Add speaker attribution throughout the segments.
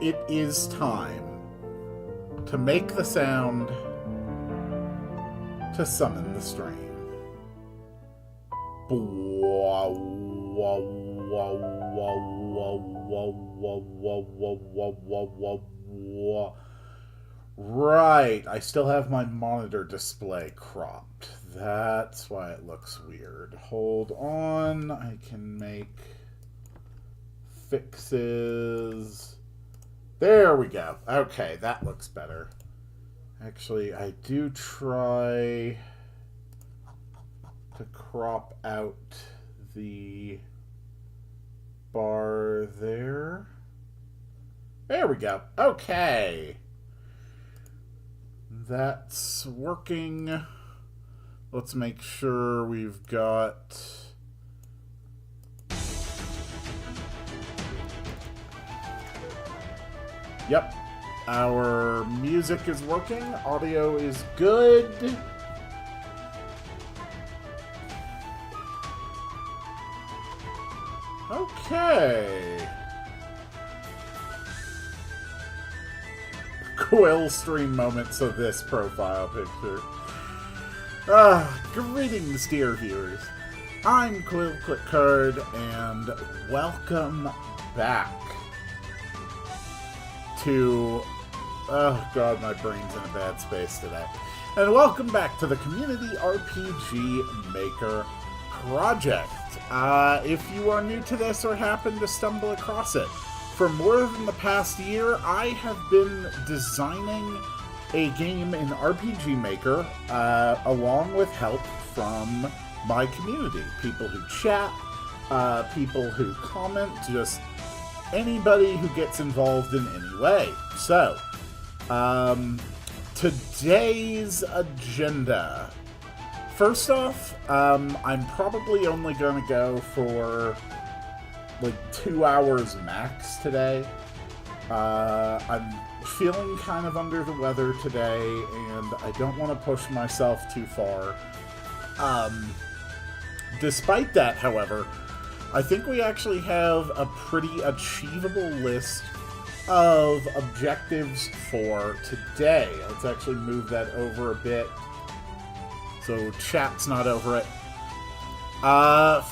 Speaker 1: it is time to make the sound to summon the stream. Right, I still have my monitor display cropped. That's why it looks weird. Hold on, I can make fixes. There we go. Okay, that looks better. Actually, I do try to crop out the bar there. There we go. Okay. That's working. Let's make sure we've got... Yep. Our music is working. Audio is good. Okay. Quill stream moments of this profile picture. Greetings, dear viewers. I'm Quill Clickcard, and welcome back to... Oh god, my brain's in a bad space today. And welcome back to the Community RPG Maker Project. If you are new to this or happen to stumble across it, for more than the past year, I have been designing a game in RPG Maker, along with help from my community. People who chat, people who comment, just anybody who gets involved in any way. So, today's agenda. First off, I'm probably only going to go for like 2 hours max today. I'm feeling kind of under the weather today, and I don't want to push myself too far. Despite that, however, I think we actually have a pretty achievable list of objectives for today. Let's actually move that over a bit so chat's not over it.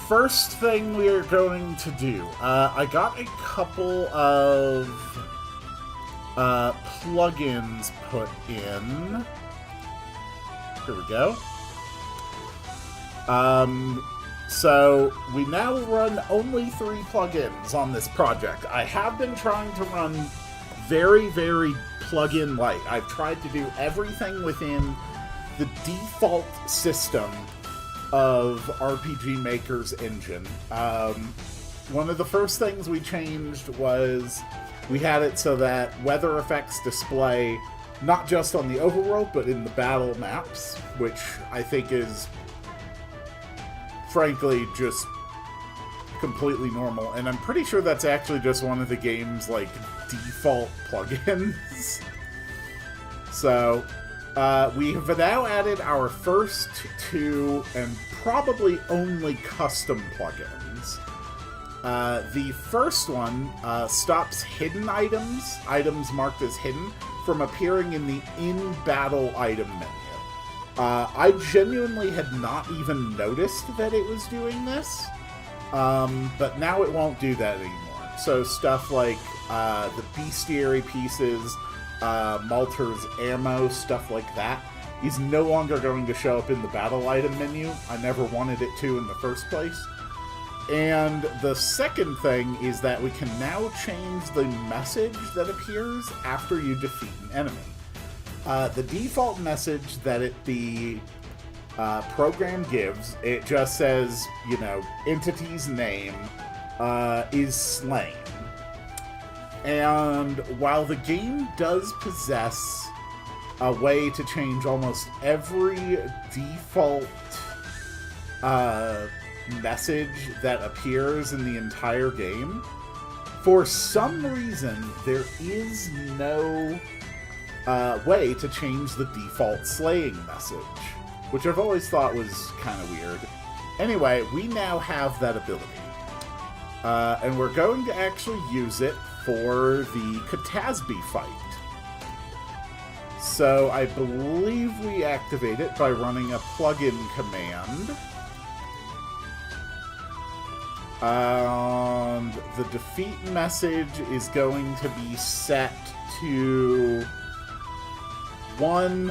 Speaker 1: First thing we are going to do, I got a couple of plugins put in. Here we go. So we now run only 3 plugins on this project. I have been trying to run very, very plugin light. I've tried to do everything within the default system of RPG Maker's engine. One of the first things we changed was we had it so that weather effects display not just on the overworld, but in the battle maps, which I think is frankly just completely normal, and I'm pretty sure that's actually just one of the game's like default plugins. So we have now added our first 2 and probably only custom plugins. The first one stops hidden items marked as hidden, from appearing in the in-battle item menu. I genuinely had not even noticed that it was doing this, but now it won't do that anymore. So stuff like the bestiary pieces, Malter's ammo, stuff like that, is no longer going to show up in the battle item menu. I never wanted it to in the first place. And the second thing is that we can now change the message that appears after you defeat an enemy. The default message that the program gives, it just says, you know, entity's name is slain. And while the game does possess a way to change almost every default message that appears in the entire game, for some reason there is no way to change the default slaying message, which I've always thought was kind of weird. Anyway, we now have that ability. And we're going to actually use it for the Katasby fight. So I believe we activate it by running a plugin command. And the defeat message is going to be set to 1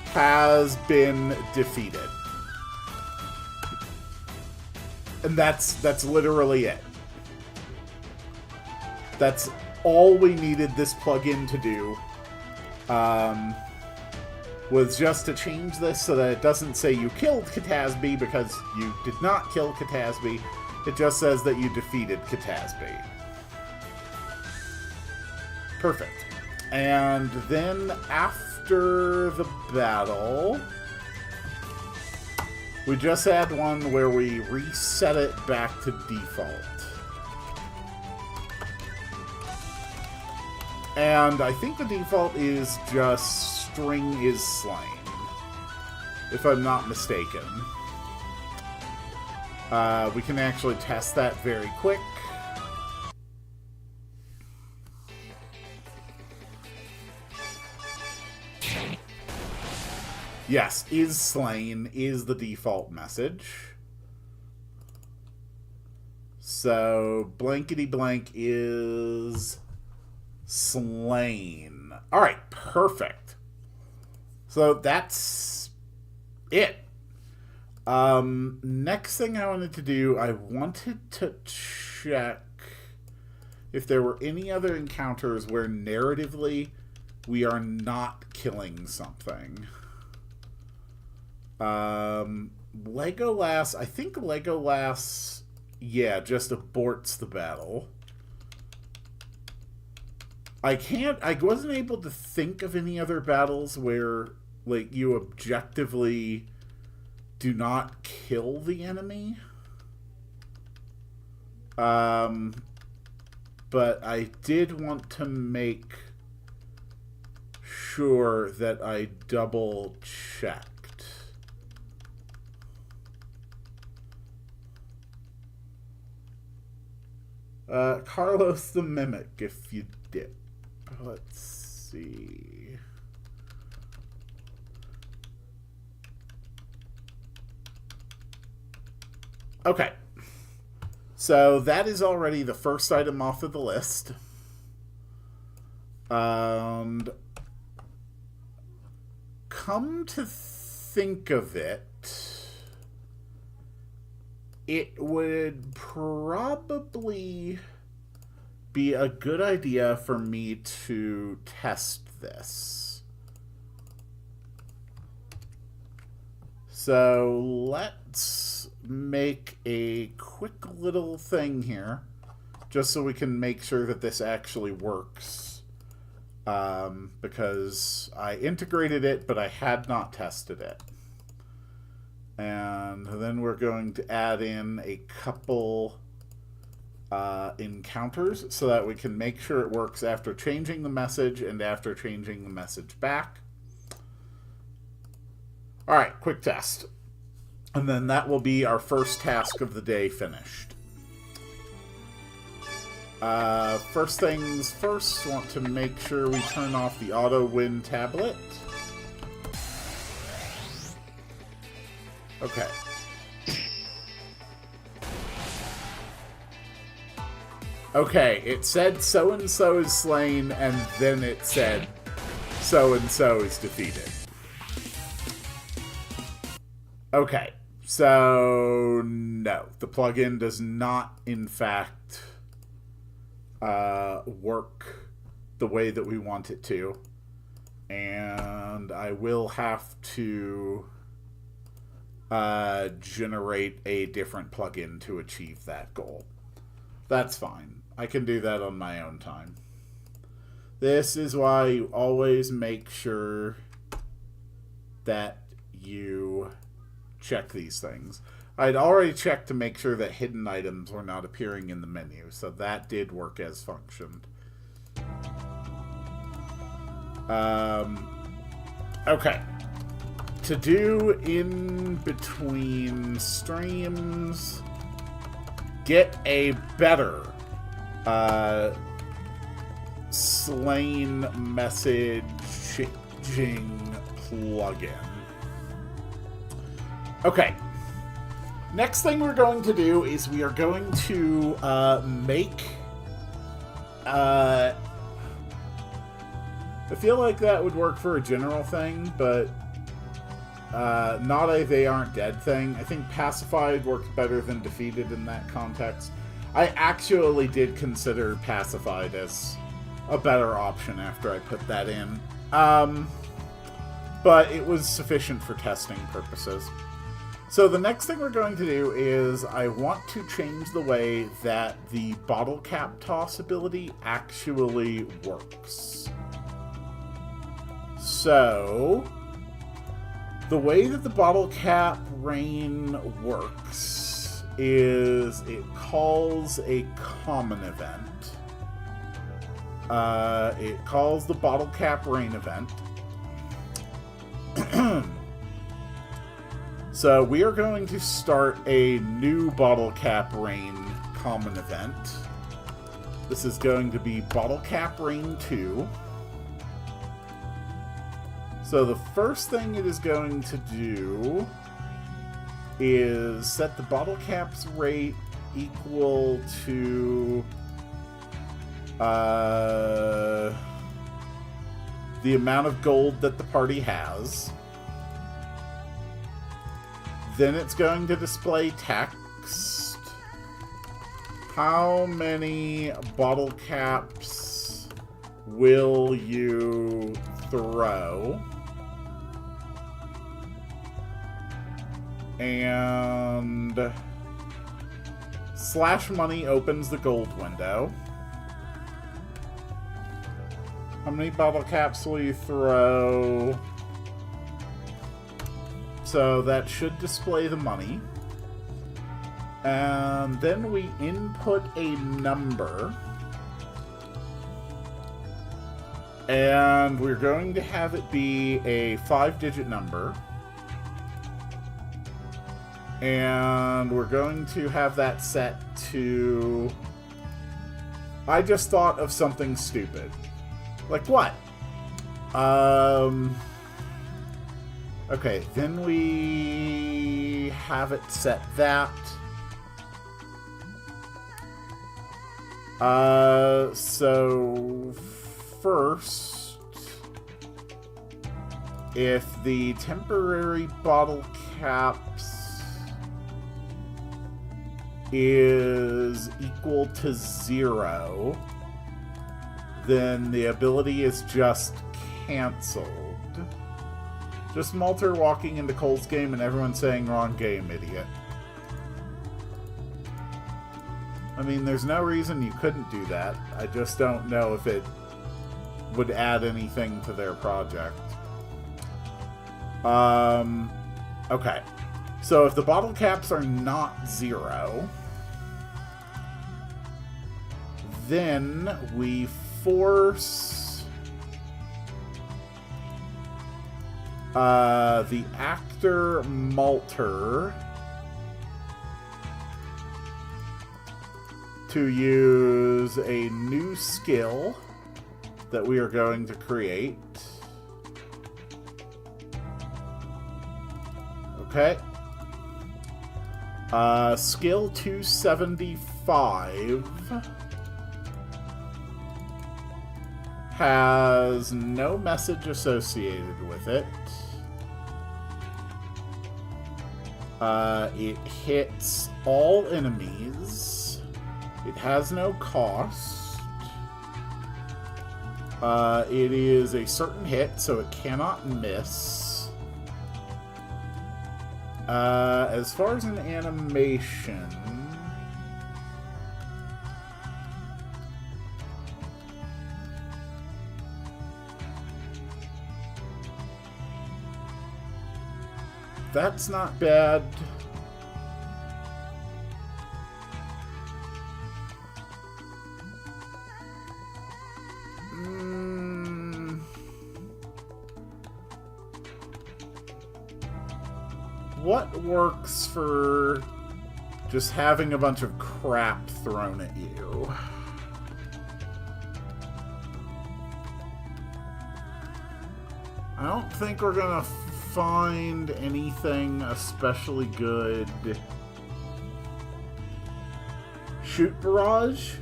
Speaker 1: has been defeated. And that's literally it. That's all we needed this plugin to do. Was just to change this so that it doesn't say you killed Katasby, because you did not kill Katasby. It just says that you defeated Katasby. Perfect. And then after the battle, we just had one where we reset it back to default. And I think the default is just string is slain, if I'm not mistaken. We can actually test that very quick. Yes, is slain is the default message. So, blankety blank is slain. Alright, perfect. So that's it. Next thing I wanted to do, I wanted to check if there were any other encounters where narratively we are not killing something. Legolas, I think Legolas, yeah, just aborts the battle. I wasn't able to think of any other battles where, like, you objectively do not kill the enemy. But I did want to make sure that I double checked. Carlos the Mimic, if you dip. Let's see. Okay. So that is already the first item off of the list. And come to think of it, it would probably be a good idea for me to test this. So let's make a quick little thing here, just so we can make sure that this actually works. Because I integrated it, but I had not tested it. And then we're going to add in a couple encounters so that we can make sure it works after changing the message and after changing the message back. Alright, quick test. And then that will be our first task of the day finished. First things first, want to make sure we turn off the auto win tablet. Okay. Okay, it said so-and-so is slain, and then it said so-and-so is defeated. Okay, so no, the plugin does not, in fact, work the way that we want it to. And I will have to generate a different plugin to achieve that goal. That's fine. I can do that on my own time. This is why you always make sure that you check these things. I'd already checked to make sure that hidden items were not appearing in the menu, so that did work as functioned. Okay. To do in between streams, get a better Slain messaging plugin. Okay. Next thing we're going to do is we are going to make... I feel like that would work for a general thing, but not a they aren't dead thing. I think pacified works better than defeated in that context. I actually did consider pacified as a better option after I put that in. But it was sufficient for testing purposes. So the next thing we're going to do is I want to change the way that the bottle cap toss ability actually works. So the way that the bottle cap rain works is it calls a common event. It calls the bottle cap rain event. So we are going to start a new bottle cap rain common event. This is going to be bottle cap rain 2. So the first thing it is going to do is set the bottle cap's rate equal to the amount of gold that the party has. Then it's going to display text. How many bottle caps will you throw? And slash money opens the gold window. How many bottle caps will you throw? So that should display the money. And then we input a number. And we're going to have it be a 5-digit number. And we're going to have that set to... I just thought of something stupid. Like what? Okay, then we have it set that. So first, if the temporary bottle caps is equal to 0, then the ability is just canceled. Just Malter walking into Cole's game and everyone saying wrong game, idiot. I mean, there's no reason you couldn't do that. I just don't know if it would add anything to their project. Okay. So if the bottle caps are not 0, then we force the actor Malter to use a new skill that we are going to create. Okay. Skill 275 has no message associated with it. It hits all enemies. It has no cost. It is a certain hit, so it cannot miss. As far as an animation... That's not bad. What works for just having a bunch of crap thrown at you? I don't think we're gonna find anything especially good. Shoot barrage?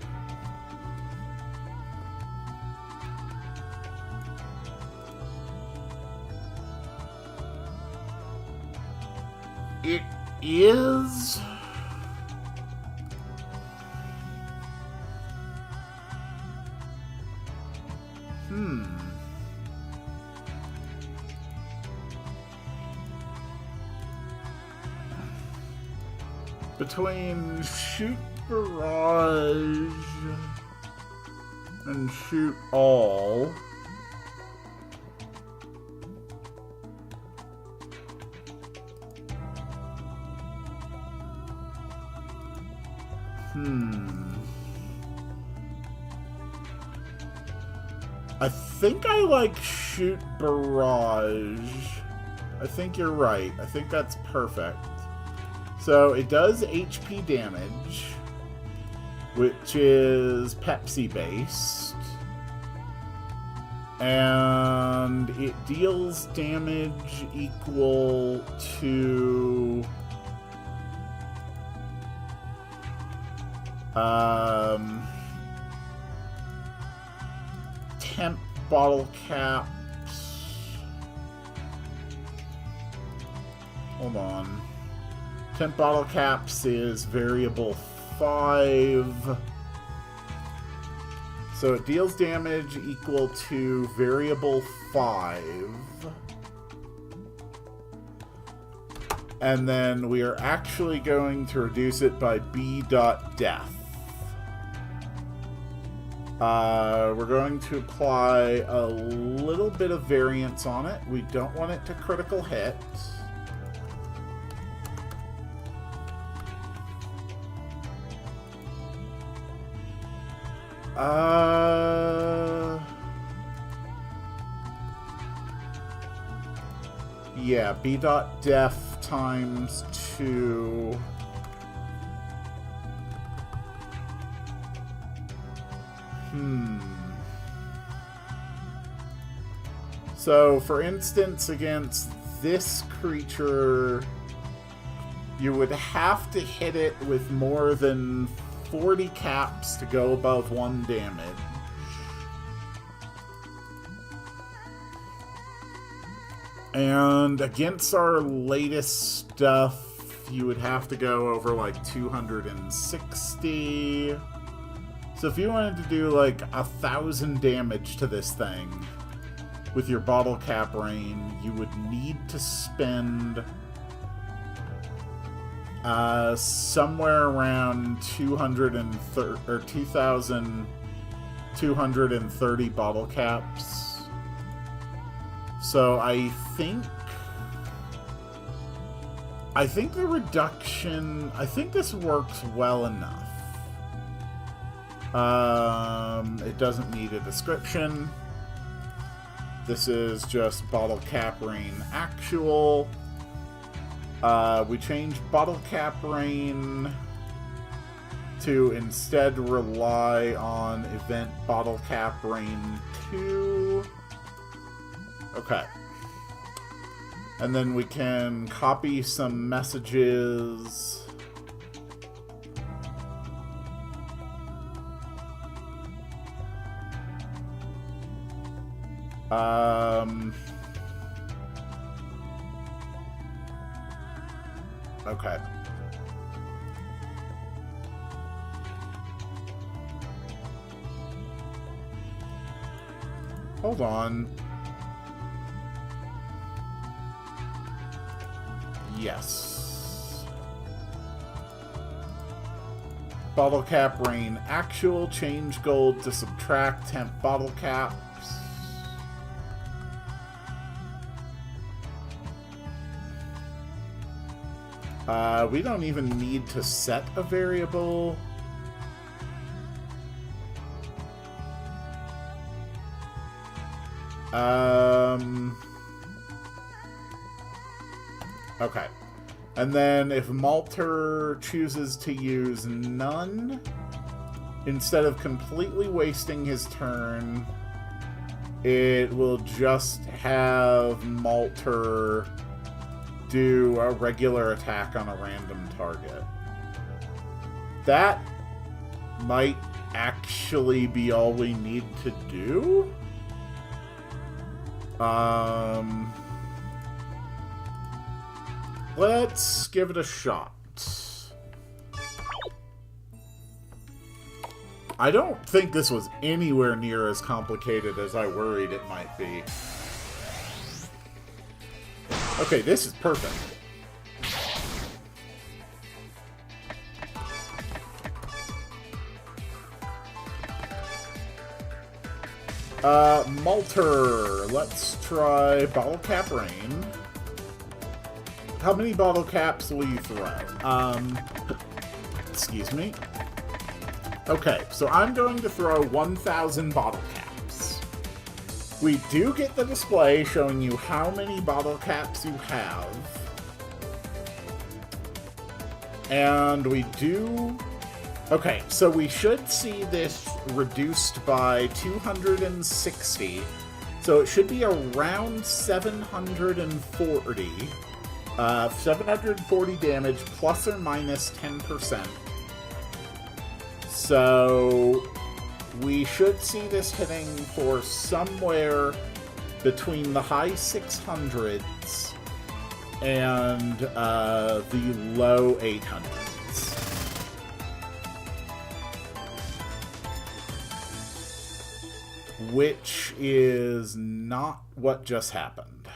Speaker 1: It is... Between shoot barrage and shoot all... I think I like shoot barrage. I think you're right. I think that's perfect. So it does HP damage, which is Pepsi based. And it deals damage equal to... temp bottle caps. Hold on. Temp bottle caps is variable 5. So it deals damage equal to variable 5. And then we are actually going to reduce it by b.def. We're going to apply a little bit of variance on it. We don't want it to critical hit. Yeah, b.def times 2. So, for instance, against this creature, you would have to hit it with more than 40 caps to go above 1 damage. And against our latest stuff, you would have to go over like 260. So if you wanted to do like 1,000 damage to this thing with your bottle cap rain, you would need to spend somewhere around 2,230 bottle caps. So I think the reduction, I think this works well enough. It doesn't need a description. This is just bottle cap rain actual. We changed bottle cap rain to instead rely on event bottle cap rain 2. Okay. And then we can copy some messages. Okay. Hold on. Yes. Bottle cap rain actual, change gold to subtract temp bottle caps. We don't even need to set a variable. Okay. And then if Malter chooses to use none, instead of completely wasting his turn, it will just have Malter do a regular attack on a random target. That might actually be all we need to do. Let's give it a shot. I don't think this was anywhere near as complicated as I worried it might be. Okay, this is perfect. Malter. Let's try Bottle Cap Rain. How many bottle caps will you throw? Excuse me. Okay, so I'm going to throw 1,000 bottle caps. We do get the display showing you how many bottle caps you have. And we do... Okay, so we should see this reduced by 260. So it should be around 740. 740 damage plus or minus 10%. So we should see this hitting for somewhere between the high 600s and the low 800s. Which is not what just happened.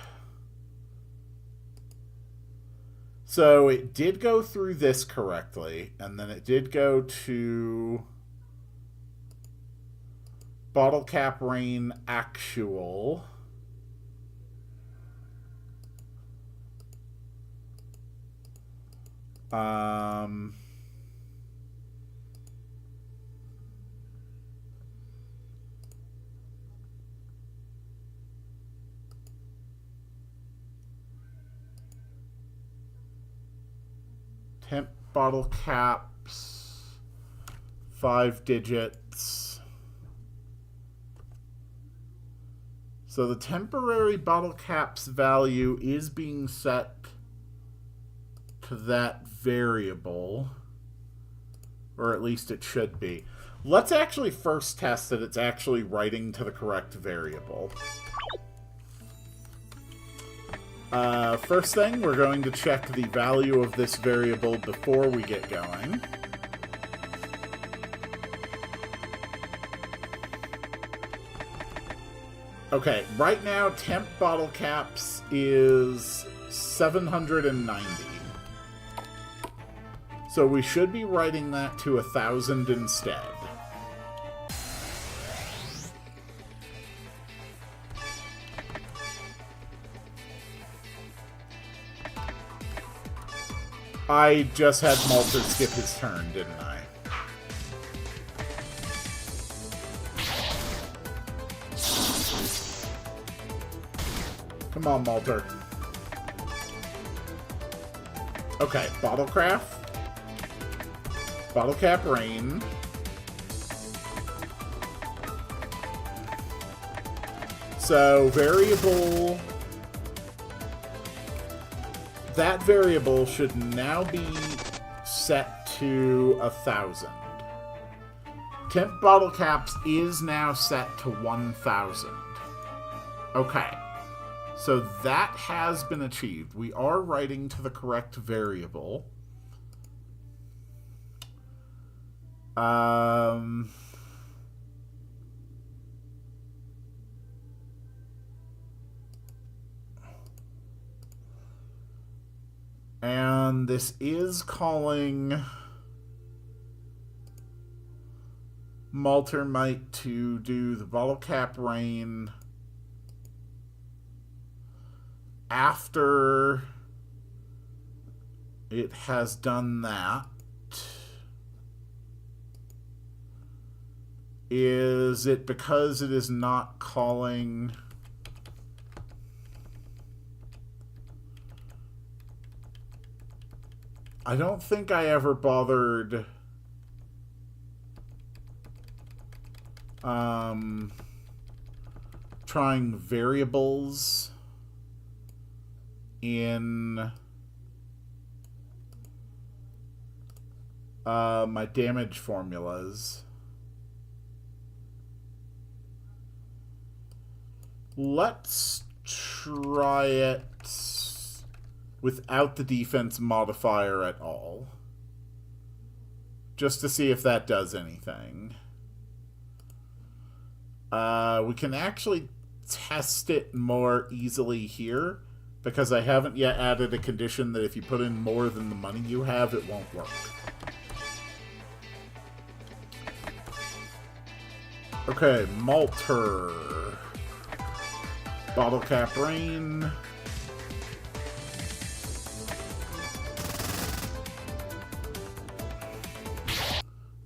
Speaker 1: So it did go through this correctly, and then it did go to Bottle Cap Rain Actual. Temp bottle caps, 5 digits. So the temporary bottle caps value is being set to that variable, or at least it should be. Let's actually first test that it's actually writing to the correct variable. First thing, we're going to check the value of this variable before we get going. Okay, right now, temp bottle caps is 790. So we should be writing that to 1,000 instead. I just had Malter skip his turn, didn't I? Come on, Malter. Okay, Bottle Craft. Bottle Cap Rain. So, variable... That variable should now be set to 1,000. Temp bottle caps is now set to 1,000. Okay. So that has been achieved. We are writing to the correct variable. And this is calling Maltermite to do the bottle cap rain after it has done that. Is it because it is not calling... I don't think I ever bothered trying variables in my damage formulas. Let's try it without the defense modifier at all, just to see if that does anything. We can actually test it more easily here, because I haven't yet added a condition that if you put in more than the money you have, it won't work. Okay, Malter. Bottle Cap Rain.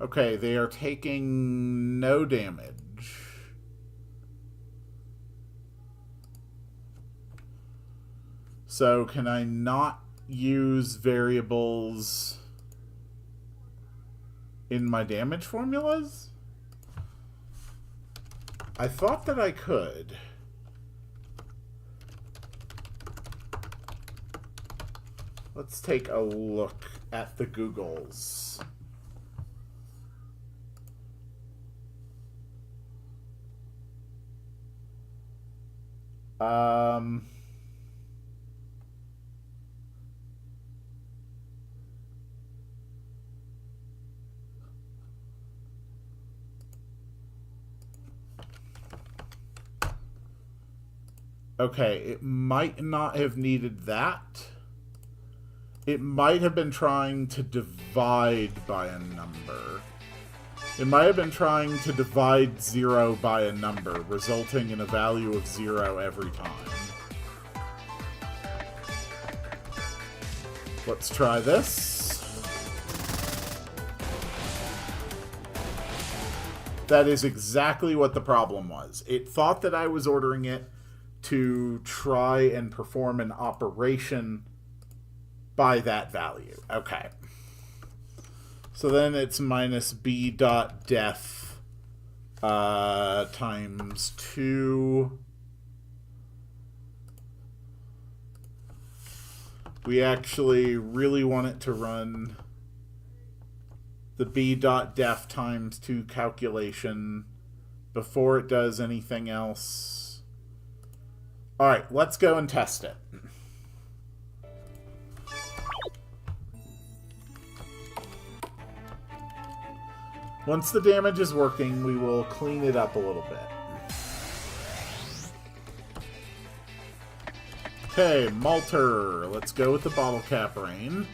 Speaker 1: Okay, they are taking no damage. So can I not use variables in my damage formulas? I thought that I could. Let's take a look at the Googles. Okay, it might not have needed that. It might have been trying to divide by a number. It might have been trying to divide 0 by a number, resulting in a value of 0 every time. Let's try this. That is exactly what the problem was. It thought that I was ordering it to try and perform an operation by that value. Okay. So then it's minus b.def times 2. We actually really want it to run the b.def times 2 calculation before it does anything else. All right, let's go and test it. Once the damage is working, we will clean it up a little bit. Okay, Malter. Let's go with the Bottle Cap Rain.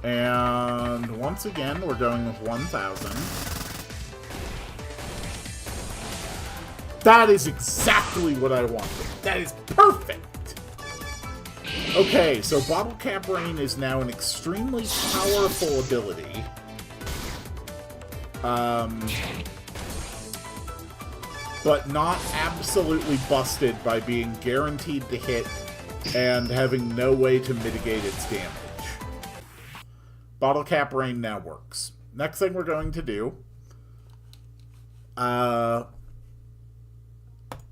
Speaker 1: And once again, we're going with 1,000. That is exactly what I wanted. That is perfect! Okay, so Bottle Cap Rain is now an extremely powerful ability. But not absolutely busted by being guaranteed to hit and having no way to mitigate its damage. Bottle Cap Rain now works. Next thing we're going to do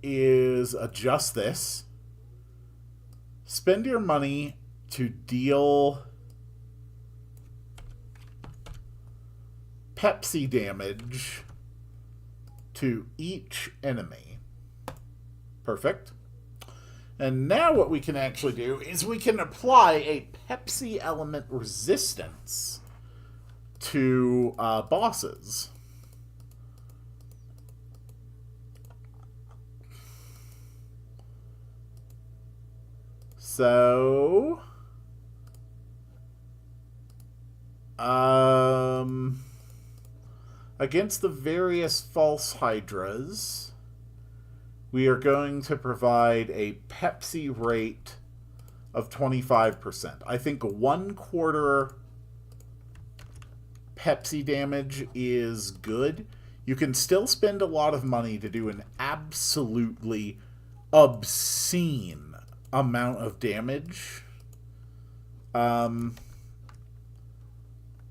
Speaker 1: is adjust this. Spend your money to deal Pepsi damage to each enemy. Perfect. And now what we can actually do is we can apply a Pepsi element resistance to bosses. So, against the various false hydras, we are going to provide a Pepsi rate of 25%. I think 1/4 Pepsi damage is good. You can still spend a lot of money to do an absolutely obscene amount of damage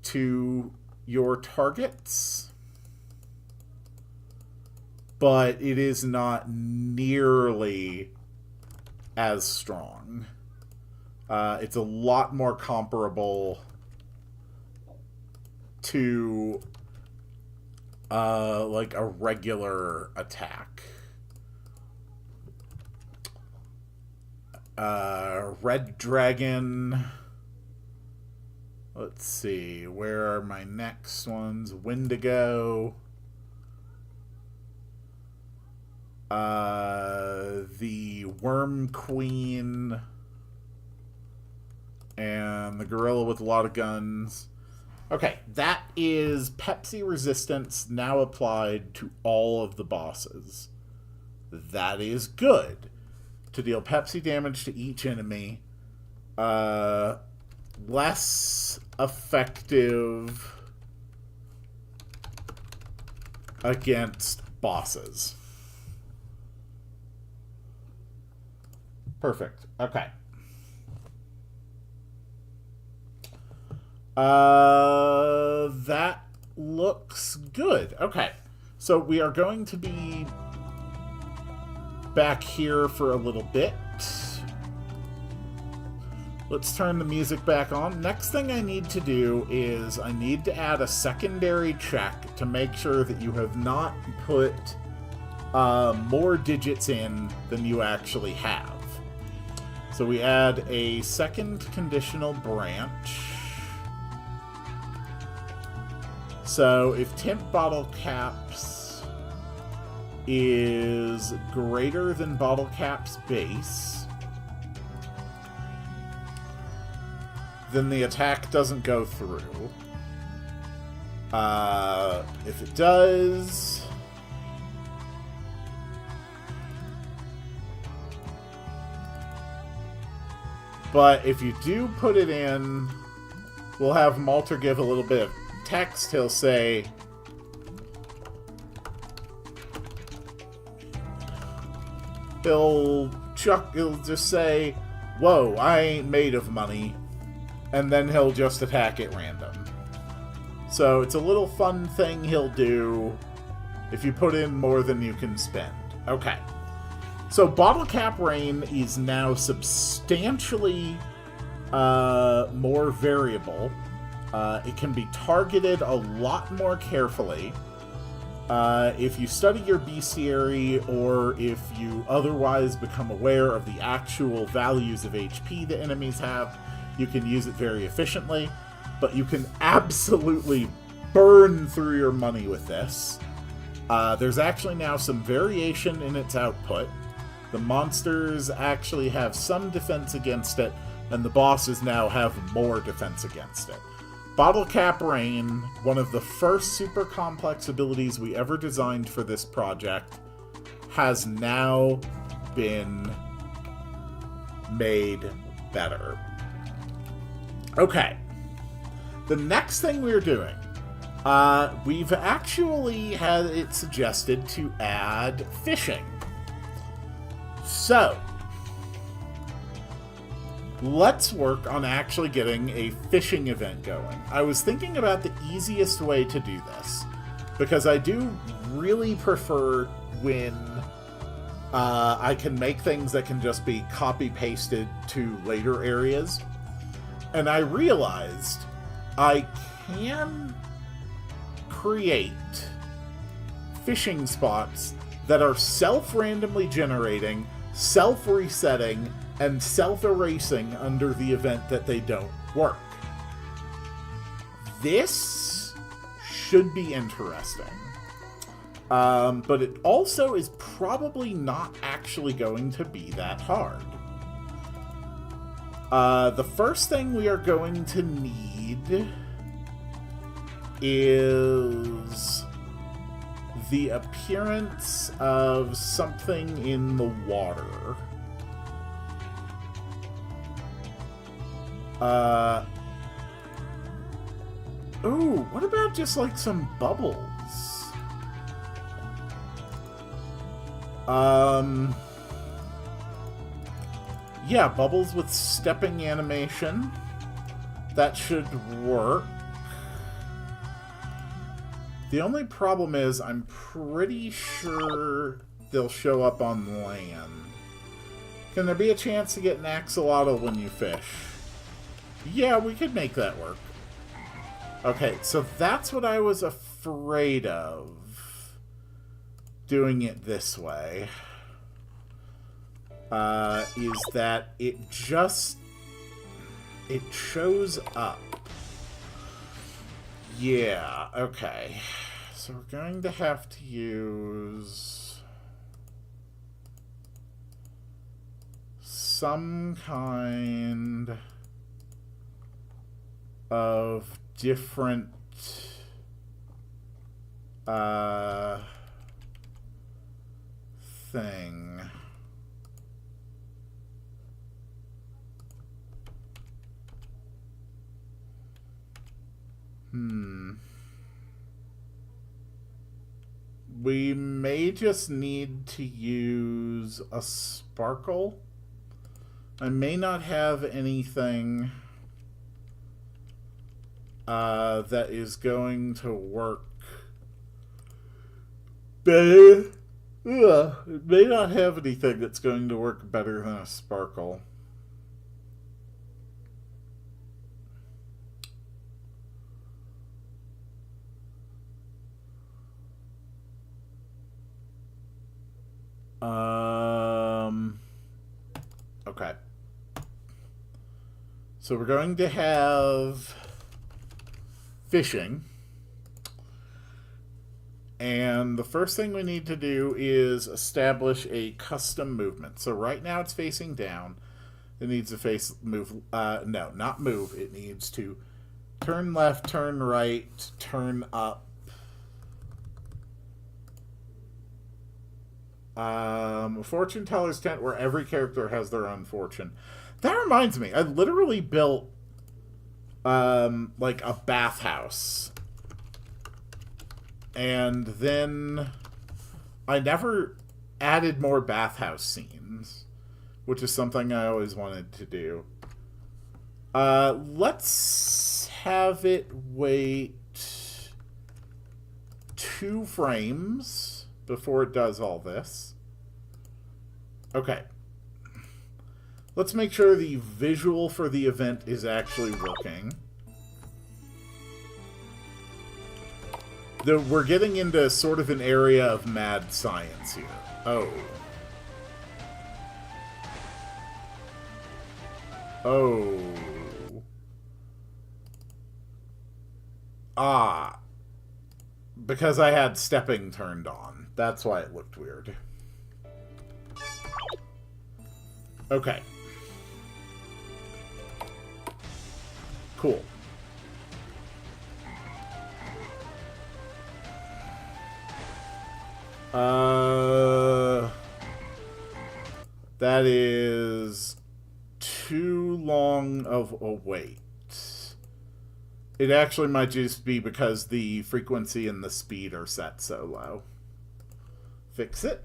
Speaker 1: to your targets. but it is not nearly as strong. It's a lot more comparable to like a regular attack. Red Dragon. Let's see, where are my next ones? Wendigo. The Worm Queen. And the Gorilla with a lot of guns. Okay, that is Pepsi resistance now applied to all of the bosses. That is good. To deal Pepsi damage to each enemy. Less effective against bosses. Perfect. Okay. That looks good. Okay. So we are going to be back here for a little bit. Let's turn the music back on. Next thing I need to do is I need to add a secondary check to make sure that you have not put more digits in than you actually have. So we add a second conditional branch. So if temp bottle caps is greater than bottle caps base, then the attack doesn't go through. If it does, but if you do put it in, we'll have Malter give a little bit of text. He'll say, he'll just say, "Whoa, I ain't made of money," and then he'll just attack at random. So it's a little fun thing he'll do if you put in more than you can spend. Okay. So Bottle Cap Rain is now substantially more variable. It can be targeted a lot more carefully. If you study your bestiary, or if you otherwise become aware of the actual values of HP the enemies have, you can use it very efficiently. But you can absolutely burn through your money with this. There's actually now some variation in its output. The monsters actually have some defense against it, and the bosses now have more defense against it. Bottle Cap Rain, one of the first super complex abilities we ever designed for this project, has now been made better. Okay. The next thing we're doing, we've actually had it suggested to add fishing. So, let's work on actually getting a fishing event going. I was thinking about the easiest way to do this, because I do really prefer when I can make things that can just be copy-pasted to later areas. And I realized I can create fishing spots that are self-randomly generating, self-resetting, and self-erasing under the event that they don't work. This should be interesting. But it also is probably not actually going to be that hard. The first thing we are going to need is the appearance of something in the water. Ooh, what about just like some bubbles? Yeah, bubbles with stepping animation. That should work. The only problem is I'm pretty sure they'll show up on land. Can there be a chance to get an axolotl when you fish? Yeah, we could make that work. Okay, so that's what I was afraid of. Doing it this way. Is that it shows up. Yeah, okay. So we're going to have to use some kind of different thing. We may just need to use a sparkle. I may not have anything that is going to work. It may not have anything that's going to work better than a sparkle. Okay. So we're going to have fishing. And the first thing we need to do is establish a custom movement. So right now it's facing down. It needs to move. No, not move. It needs to turn left, turn right, turn up. Fortune teller's tent where every character has their own fortune. That reminds me, I literally built like a bathhouse. And then I never added more bathhouse scenes, which is something I always wanted to do. Let's have it wait 2 frames before it does all this. Okay. Let's make sure the visual for the event is actually working. We're getting into sort of an area of mad science here. Oh. Oh. Ah. Because I had stepping turned on. That's why it looked weird. Okay. Cool. That is too long of a wait. It actually might just be because the frequency and the speed are set so low. Fix it.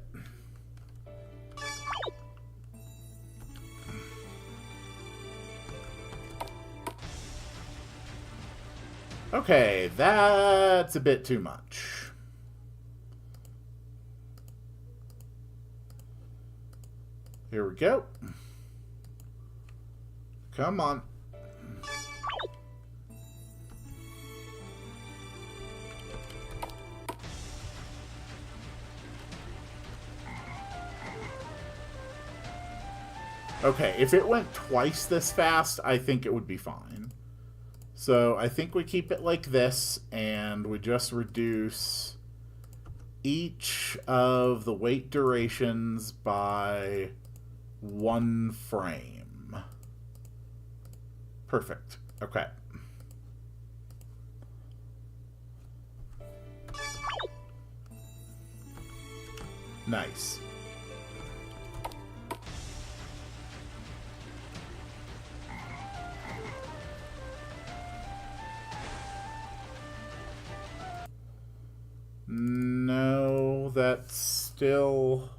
Speaker 1: Okay, that's a bit too much. Here we go. Come on. Okay, if it went twice this fast, I think it would be fine. So I think we keep it like this, and we just reduce each of the wait durations by 1 frame. Perfect. Okay. Nice. No, that's still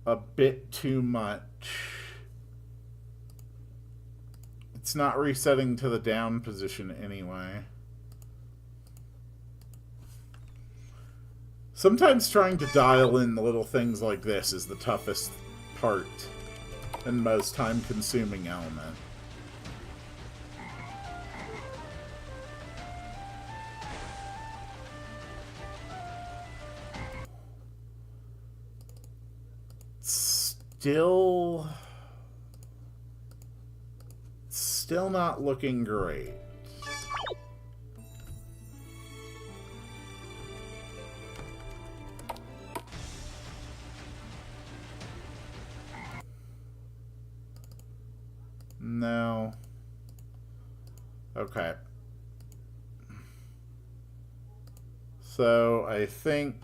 Speaker 1: a bit too much It's not resetting to the down position anyway. Sometimes trying to dial in the little things like this is the toughest part and most time-consuming element. Still not looking great. No. Okay. So I think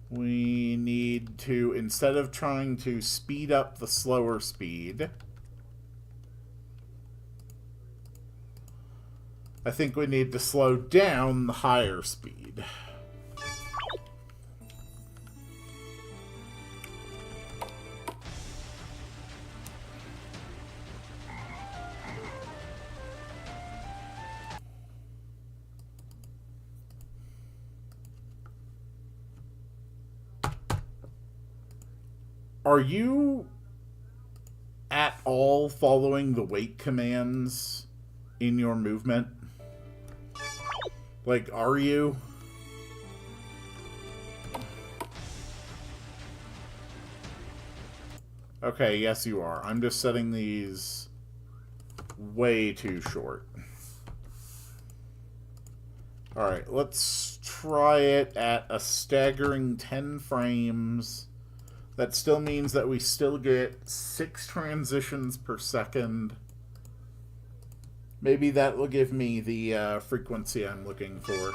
Speaker 1: we need to, instead of trying to speed up the slower speed, I think we need to slow down the higher speed. Are you at all following the wait commands in your movement? Like, are you? Okay, yes you are. I'm just setting these way too short. Alright, let's try it at a staggering 10 frames. That still means that we still get 6 transitions per second. Maybe that will give me the frequency I'm looking for.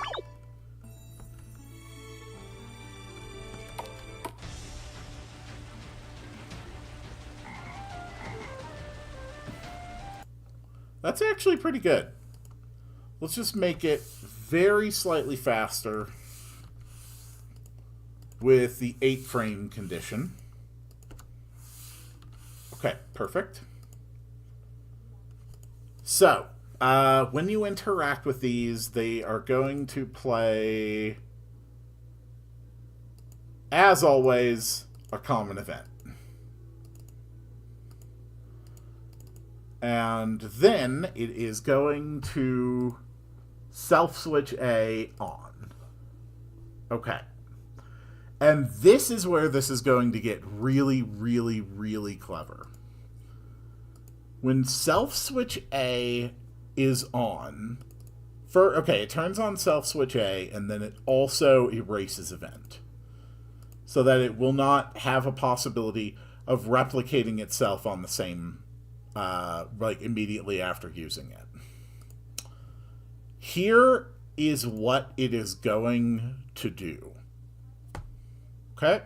Speaker 1: That's actually pretty good. Let's just make it very slightly faster with the 8 frame condition. Okay, perfect. So, when you interact with these, they are going to play, as always, a common event. And then it is going to self-switch A on. Okay. And this is where this is going to get really, really, really clever. When self-switch A is on, it turns on self-switch A, and then it also erases event. So that it will not have a possibility of replicating itself on the same, immediately after using it. Here is what it is going to do. Okay?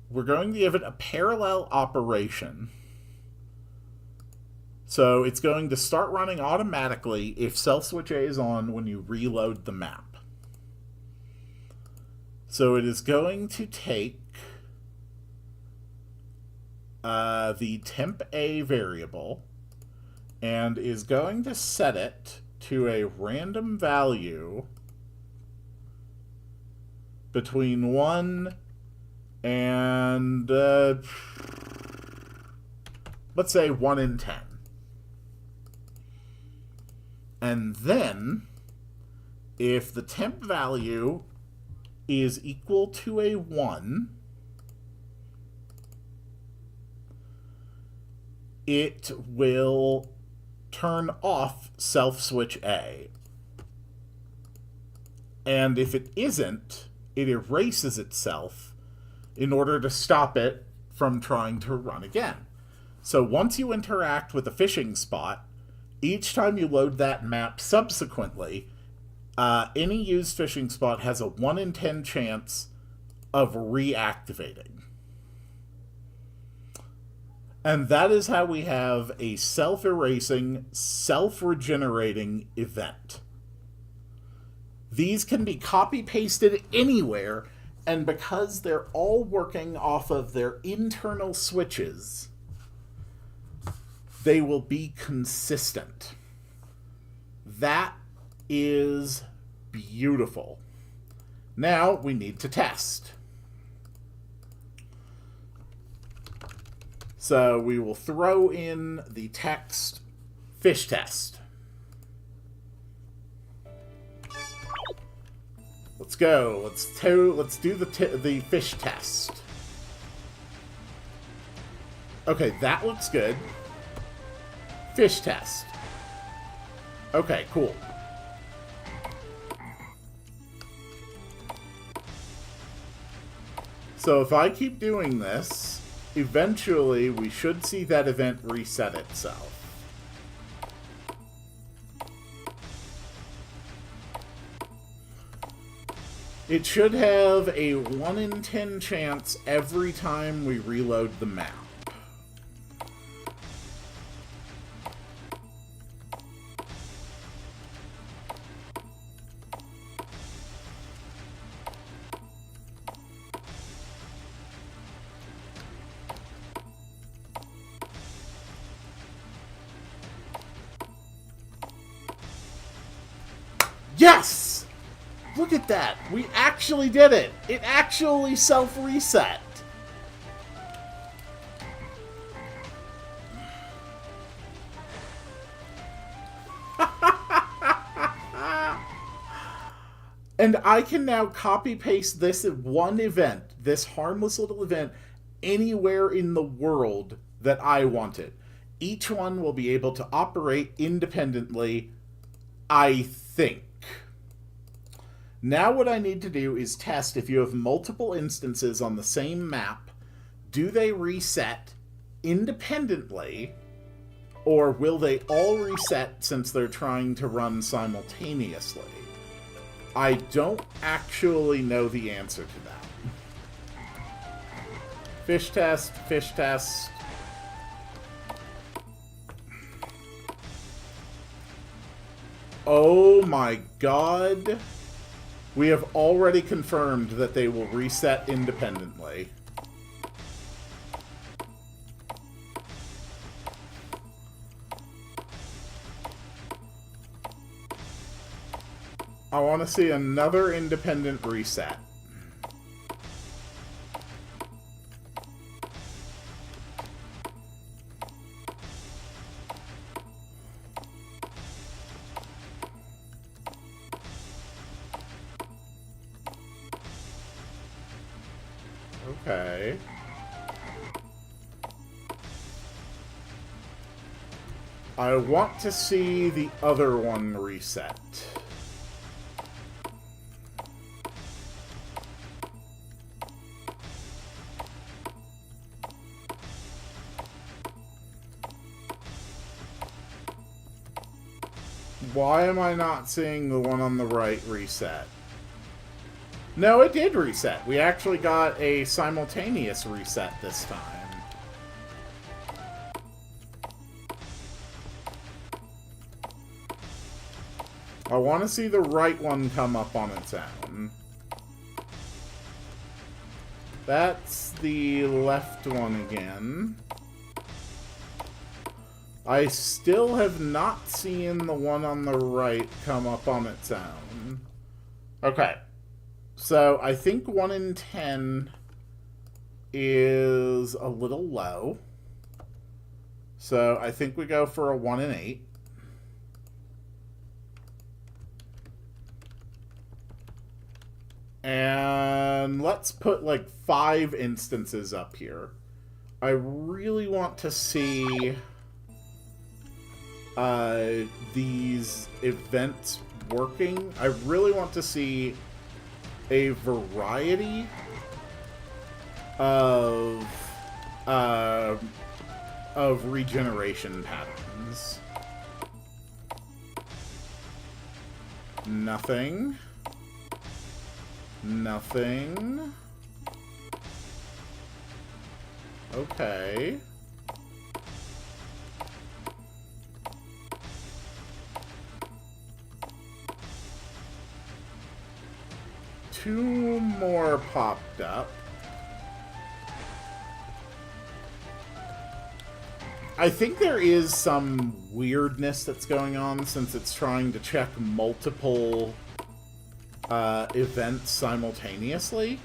Speaker 1: We're going to give it a parallel operation. So it's going to start running automatically if self-switch A is on when you reload the map. So it is going to take the temp A variable and is going to set it to a random value between 1 and, let's say 1 and 10. And then, if the temp value is equal to a 1, it will turn off self-switch A. And if it isn't, it erases itself in order to stop it from trying to run again. So once you interact with a fishing spot, each time you load that map subsequently, any used fishing spot has a 1 in 10 chance of reactivating. And that is how we have a self-erasing, self-regenerating event. These can be copy-pasted anywhere, And because they're all working off of their internal switches, they will be consistent. That is beautiful. Now we need to test. So we will throw in the text fish test. Let's go. Let's do the fish test. Okay, that looks good. Fish test. Okay, cool. So if I keep doing this, eventually we should see that event reset itself. It should have a 1 in 10 chance every time we reload the map. Yes! Look at that! We actually did it! It actually self-reset! And I can now copy-paste this one event, this harmless little event, anywhere in the world that I want it. Each one will be able to operate independently, I think. Now what I need to do is test if you have multiple instances on the same map, do they reset independently, or will they all reset since they're trying to run simultaneously? I don't actually know the answer to that. Fish test, fish test. Oh my god. We have already confirmed that they will reset independently. I want to see another independent reset. Okay. I want to see the other one reset. Why am I not seeing the one on the right reset? No, it did reset. We actually got a simultaneous reset this time. I want to see the right one come up on its own. That's the left one again. I still have not seen the one on the right come up on its own. Okay. So, I think 1 in 10 is a little low. So, I think we go for a 1 in 8. And let's put like 5 instances up here. I really want to see these events working. I really want to see a variety of regeneration patterns. Nothing. Nothing. Okay. 2 more popped up. I think there is some weirdness that's going on since it's trying to check multiple events simultaneously.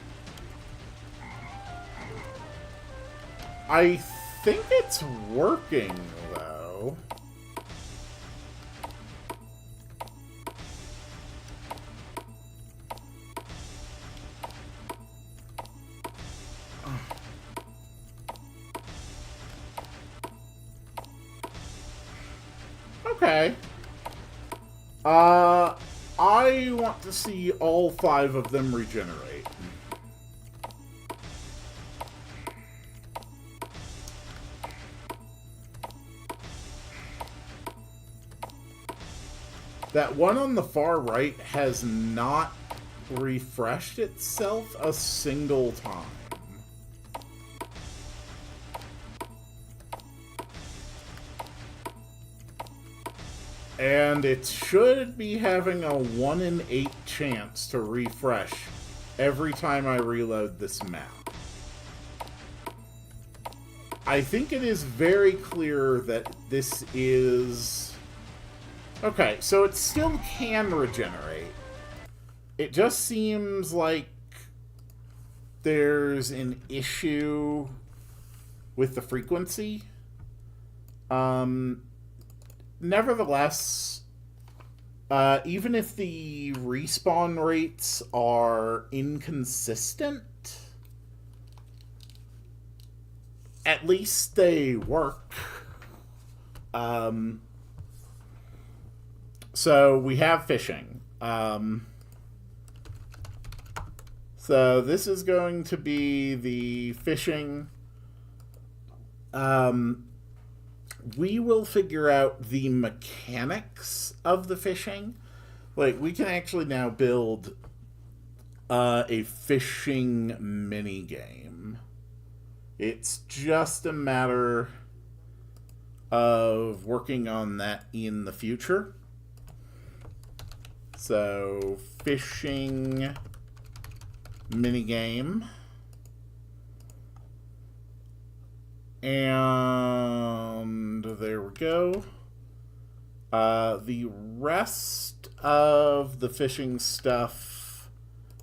Speaker 1: I think it's working, though. Okay. I want to see all 5 of them regenerate. That one on the far right has not refreshed itself a single time. And it should be having a 1 in 8 chance to refresh every time I reload this map. I think it is very clear that this is... Okay, so it still can regenerate. It just seems like there's an issue with the frequency. Nevertheless, even if the respawn rates are inconsistent, at least they work. So we have fishing. So this is going to be the fishing. We will figure out the mechanics of the fishing. Like, we can actually now build a fishing mini game. It's just a matter of working on that in the future. So, fishing minigame. And there we go. The rest of the fishing stuff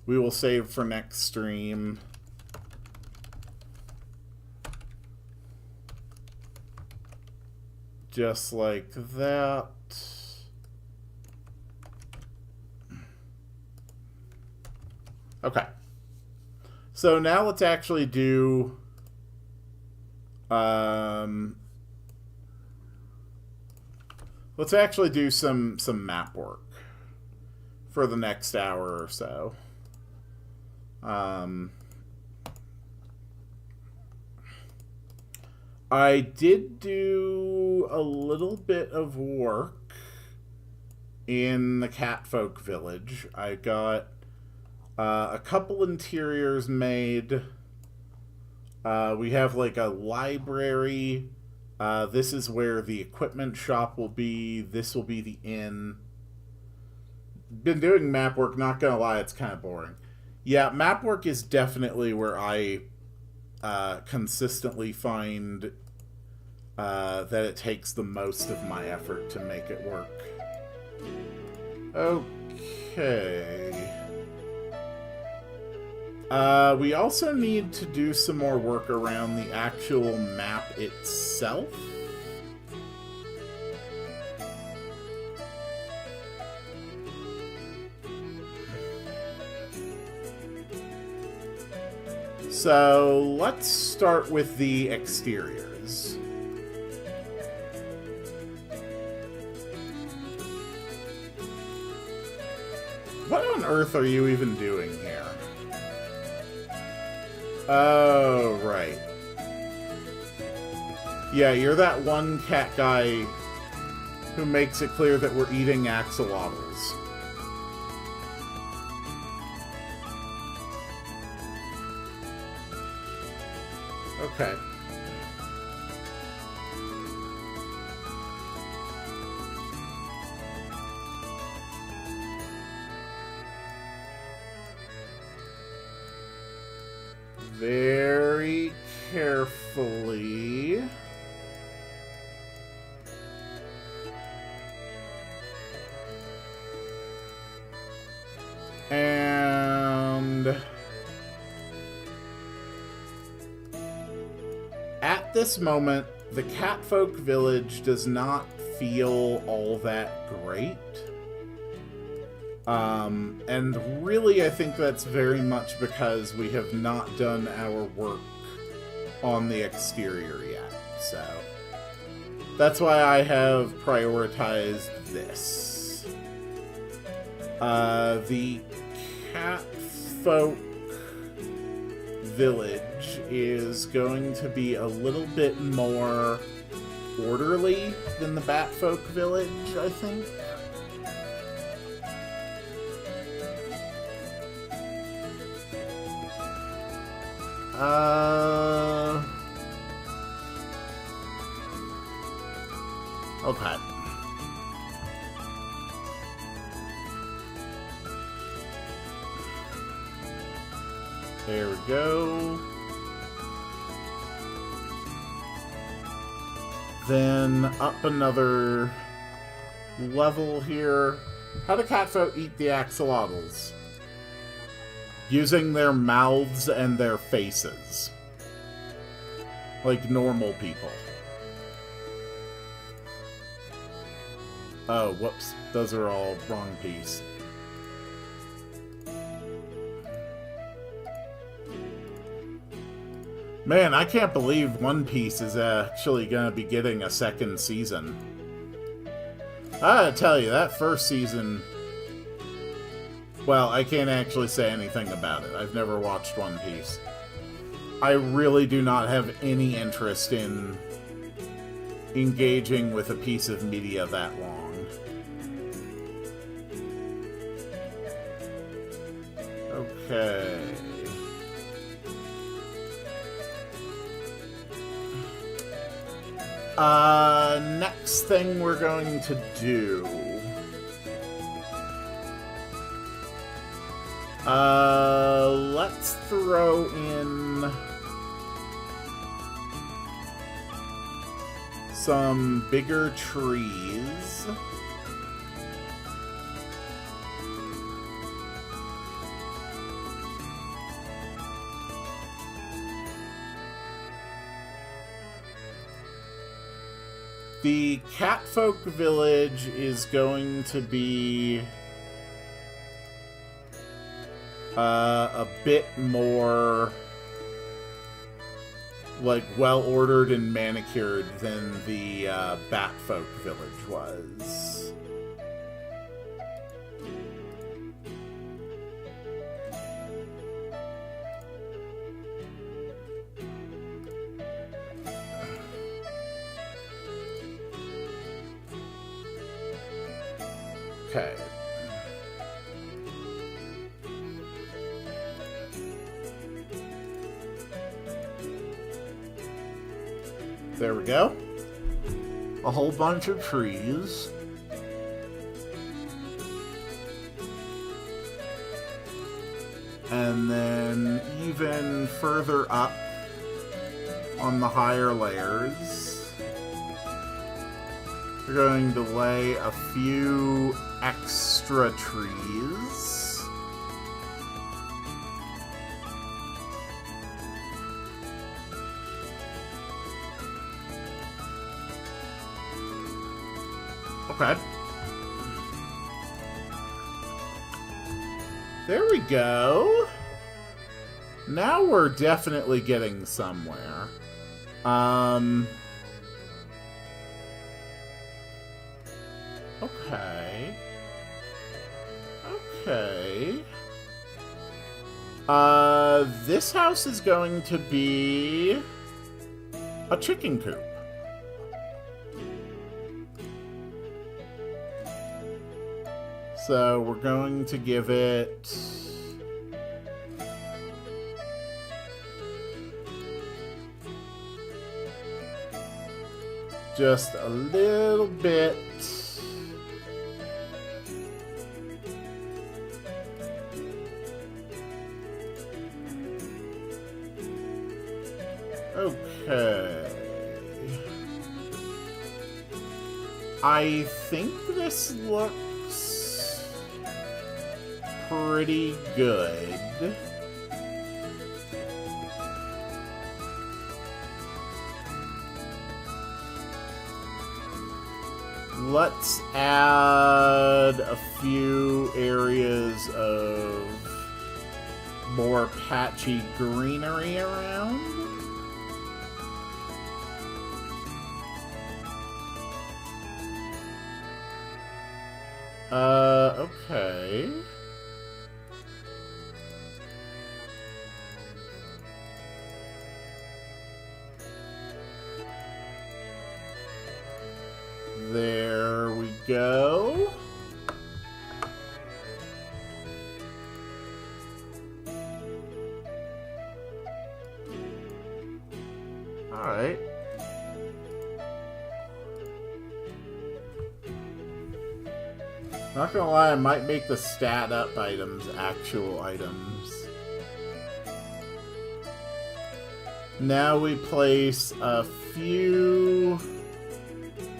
Speaker 1: we will save for next stream. Just like that. Okay. So now let's actually do... let's actually do some map work for the next hour or so. I did do a little bit of work in the Catfolk village. I got a couple interiors made. We have like a library. This is where the equipment shop will be. This will be the inn. Been doing map work, not gonna lie, it's kind of boring. Yeah, map work is definitely where I consistently find that it takes the most of my effort to make it work. Okay. We also need to do some more work around the actual map itself. So let's start with the exteriors. What on earth are you even doing here? Oh, right. Yeah, you're that one cat guy who makes it clear that we're eating axolotls. Okay. very carefully. And at this moment, the Catfolk village does not feel all that great. And really, I think that's very much because we have not done our work on the exterior yet. So that's why I have prioritized this. The Catfolk village is going to be a little bit more orderly than the Batfolk village, I think. Okay. There we go. Then up another level here. How do Catfolk eat the axolotls? Using their mouths and their faces. Like normal people. Oh, whoops. Those are all wrong piece. Man, I can't believe One Piece is actually going to be getting a second season. I gotta tell you, that first season... Well, I can't actually say anything about it. I've never watched One Piece. I really do not have any interest in engaging with a piece of media that long. Okay. Next thing we're going to do... let's throw in some bigger trees. The Catfolk village is going to be a bit more like well-ordered and manicured than the Batfolk village was. Okay. There we go. A whole bunch of trees. And then even further up on the higher layers, we're going to lay a few extra trees. Okay. There we go. Now we're definitely getting somewhere. Okay. Okay. This house is going to be a chicken coop. So we're going to give it just a little bit I think this looks pretty good. Let's add a few areas of more patchy greenery around. Okay. There we go. All right. Not gonna lie, I might make the stat up items actual items. Now we place a few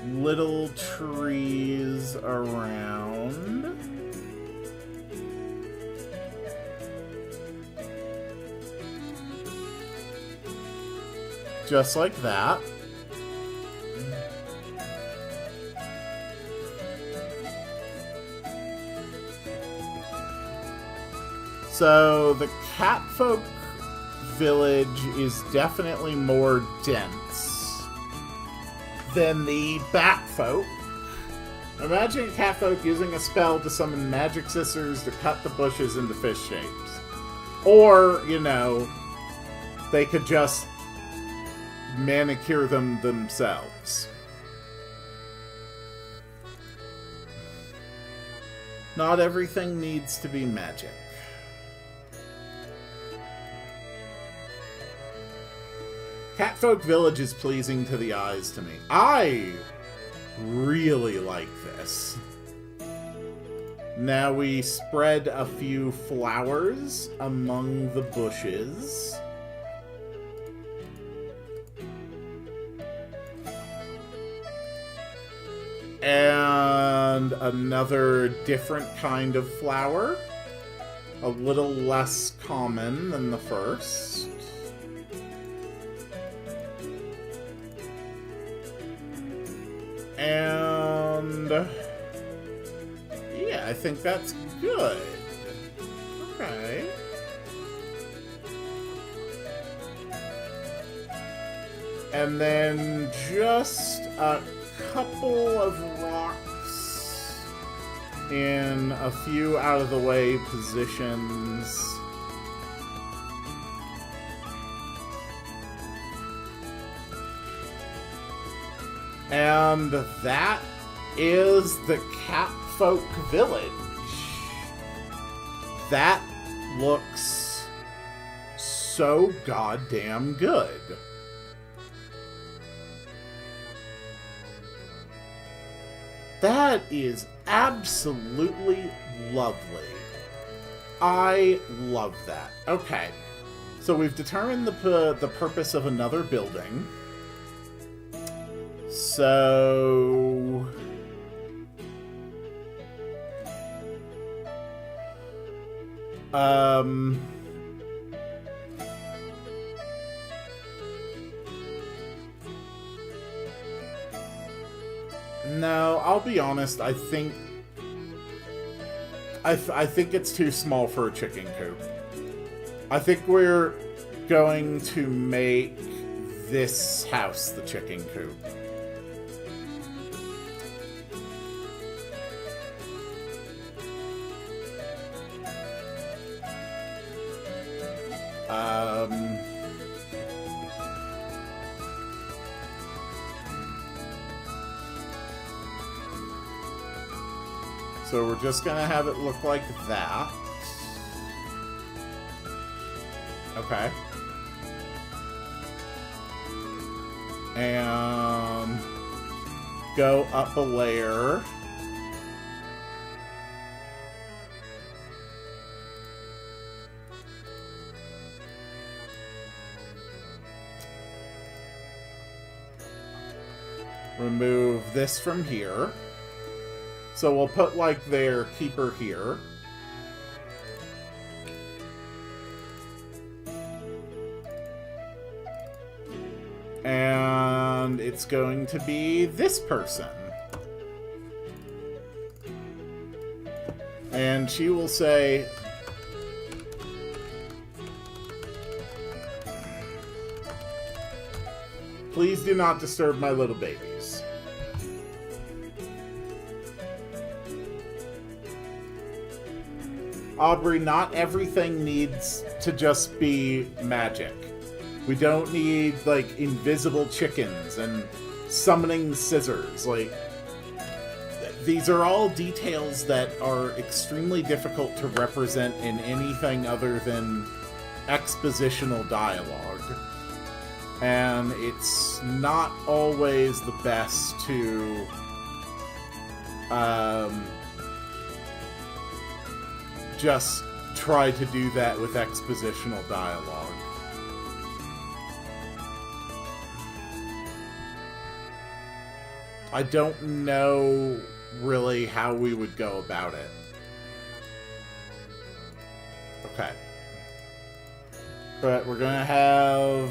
Speaker 1: little trees around. Just like that. So the Catfolk village is definitely more dense than the Batfolk. Imagine Catfolk using a spell to summon magic scissors to cut the bushes into fish shapes. Or, you know, they could just manicure them themselves. Not everything needs to be magic. Catfolk Village is pleasing to the eyes to me. I really like this. Now we spread a few flowers among the bushes. And another different kind of flower. A little less common than the first. And yeah, I think that's good. Okay. And then just a couple of rocks in a few out of the way positions. And that is the Catfolk Village. That looks so goddamn good. That is absolutely lovely. I love that. Okay, so we've determined the purpose of another building. So no, I'll be honest, I think it's too small for a chicken coop. I think we're going to make this house the chicken coop. So we're just gonna have it look like that. Okay. And go up a layer. remove this from here. So we'll put, like, their keeper here. And it's going to be this person. And she will say, "Please do not disturb my little babies." Aubrey, not everything needs to just be magic. We don't need, like, invisible chickens and summoning scissors. Like, these are all details that are extremely difficult to represent in anything other than expositional dialogue. And it's not always the best to just try to do that with expositional dialogue. I don't know really how we would go about it. Okay. But we're gonna have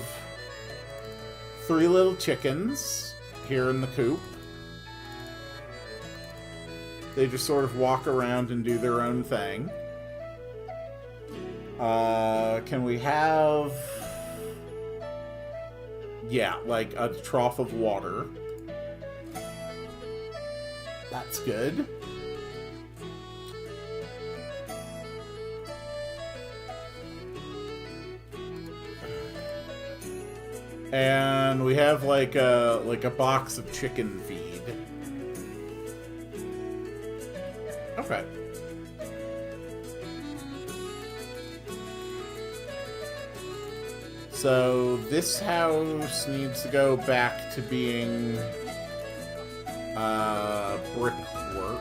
Speaker 1: 3 little chickens here in the coop. They just sort of walk around and do their own thing. Can we have... yeah, like a trough of water. That's good. And we have like a box of chicken feed. Okay. So this house needs to go back to being brickwork.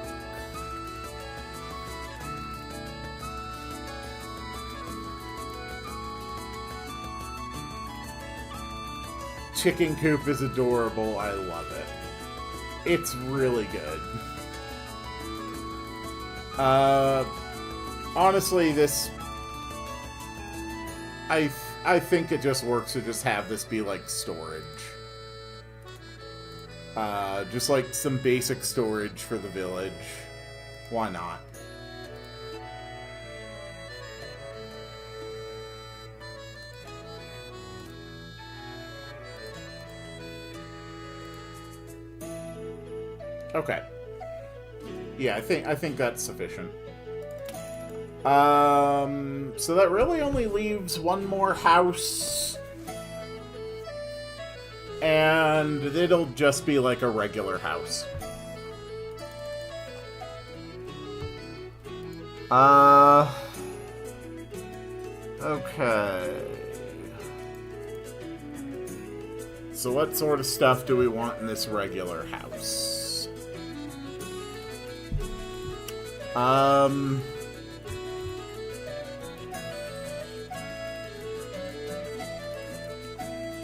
Speaker 1: Chicken coop is adorable. I love it. It's really good. Honestly, this... I think it just works to just have this be like storage. Just like some basic storage for the village. Why not? Okay. Yeah, I think that's sufficient. So that really only leaves one more house. And it'll just be like a regular house. Okay. So what sort of stuff do we want in this regular house?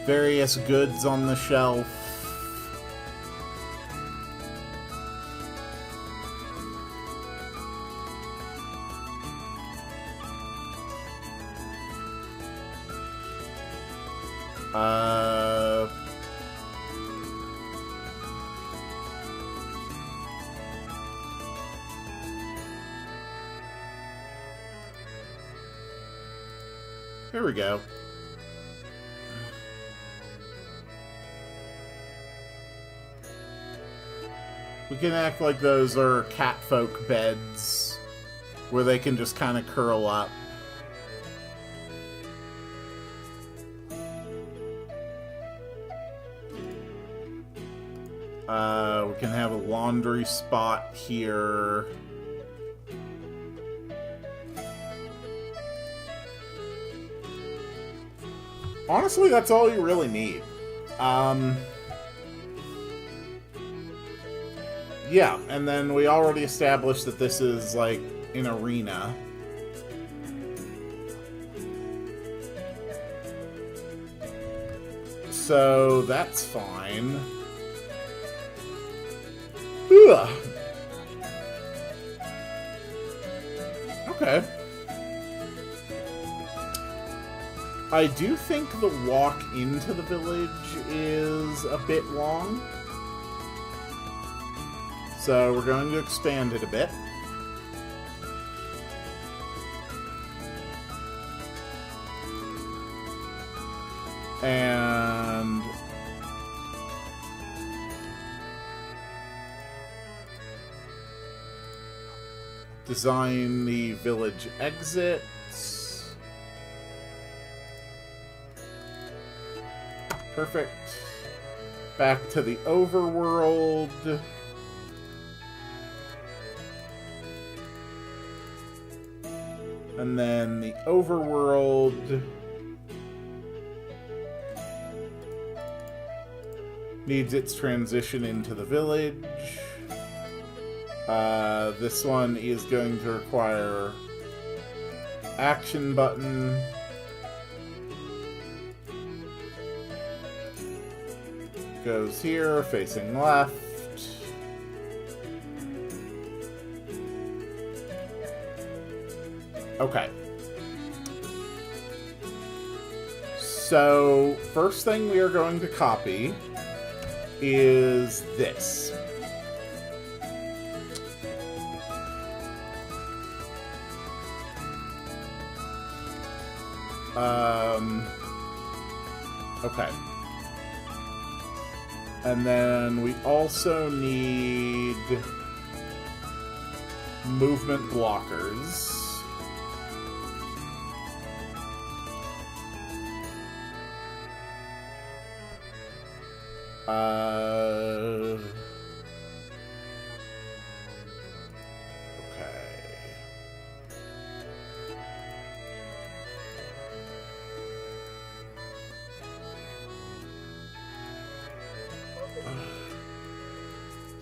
Speaker 1: Various goods on the shelf. Here we go. We can act like those are catfolk beds where they can just kind of curl up. We can have a laundry spot here. Honestly, that's all you really need. Yeah, and then we already established that this is, like, an arena. So, that's fine. Ugh. Okay. I do think the walk into the village is a bit long. So we're going to expand it a bit. And design the village exits. Perfect. Back to the overworld. And then the overworld needs its transition into the village. This one is going to require action button. Goes here, facing left. Okay. So, first thing we are going to copy is this. Okay. And then we also need movement blockers.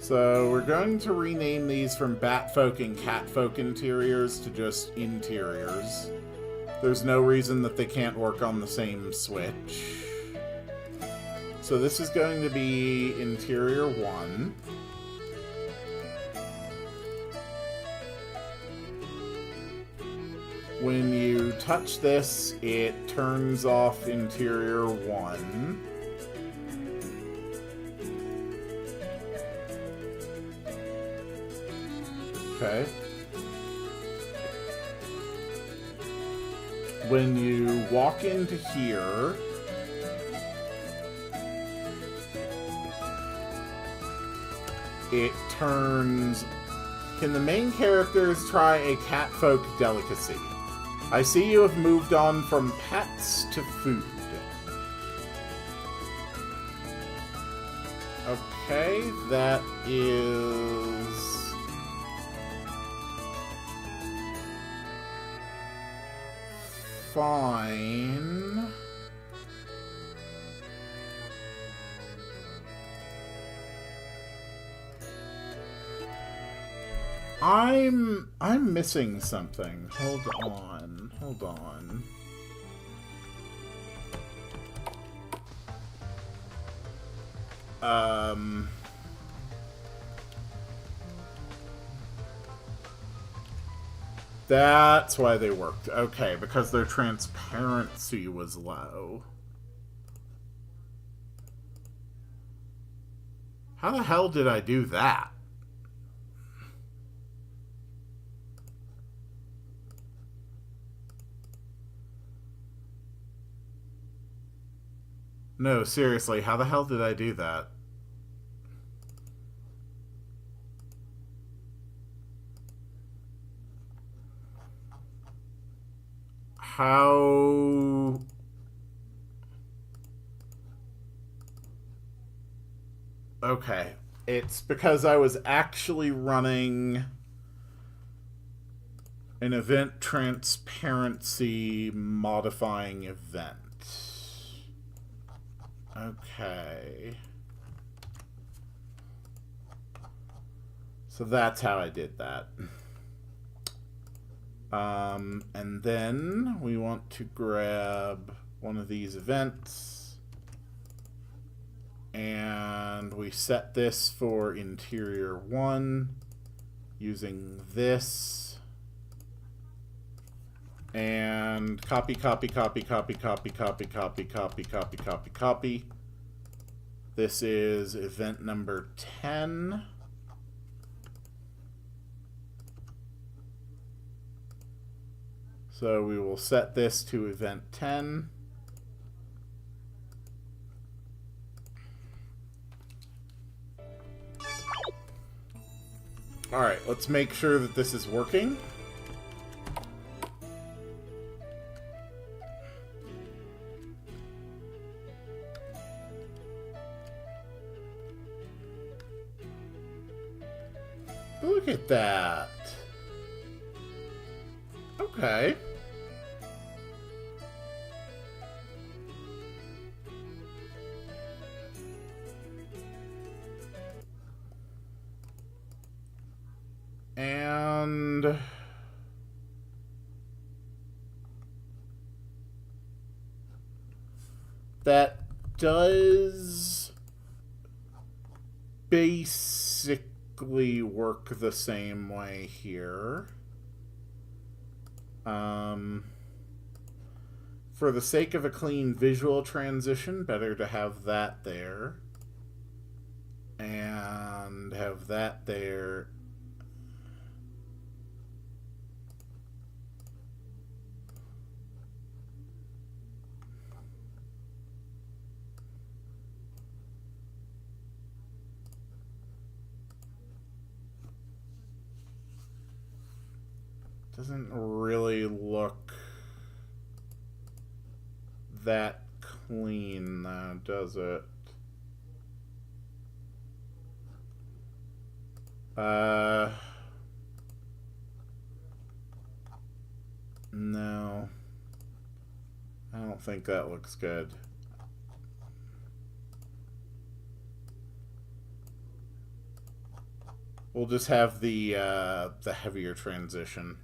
Speaker 1: So we're going to rename these from Batfolk and Catfolk interiors to just interiors. There's no reason that they can't work on the same switch. So this is going to be interior 1. When you touch this, it turns off interior 1. Okay. When you walk into here, it turns... Can the main characters try a catfolk delicacy? I see you have moved on from pets to food. Okay, that is... fine. I'm missing something. Hold on. Hold on. That's why they worked. Okay, because their transparency was low. How the hell did I do that? No, seriously, how the hell did I do that? How... Okay. It's because I was actually running an event transparency modifying event. Okay. So that's how I did that. And then we want to grab one of these events and we set this for interior 1 using this. And copy, copy, copy, copy, copy, copy, copy, copy, copy, copy, copy. This is event number 10. So we will set this to event 10. All right, let's make sure that this is working. Look at that. Okay. And that does basically work the same way here. For the sake of a clean visual transition, better to have that there. And have that there. Doesn't really look that clean though, does it? No. I don't think that looks good. We'll just have the heavier transition.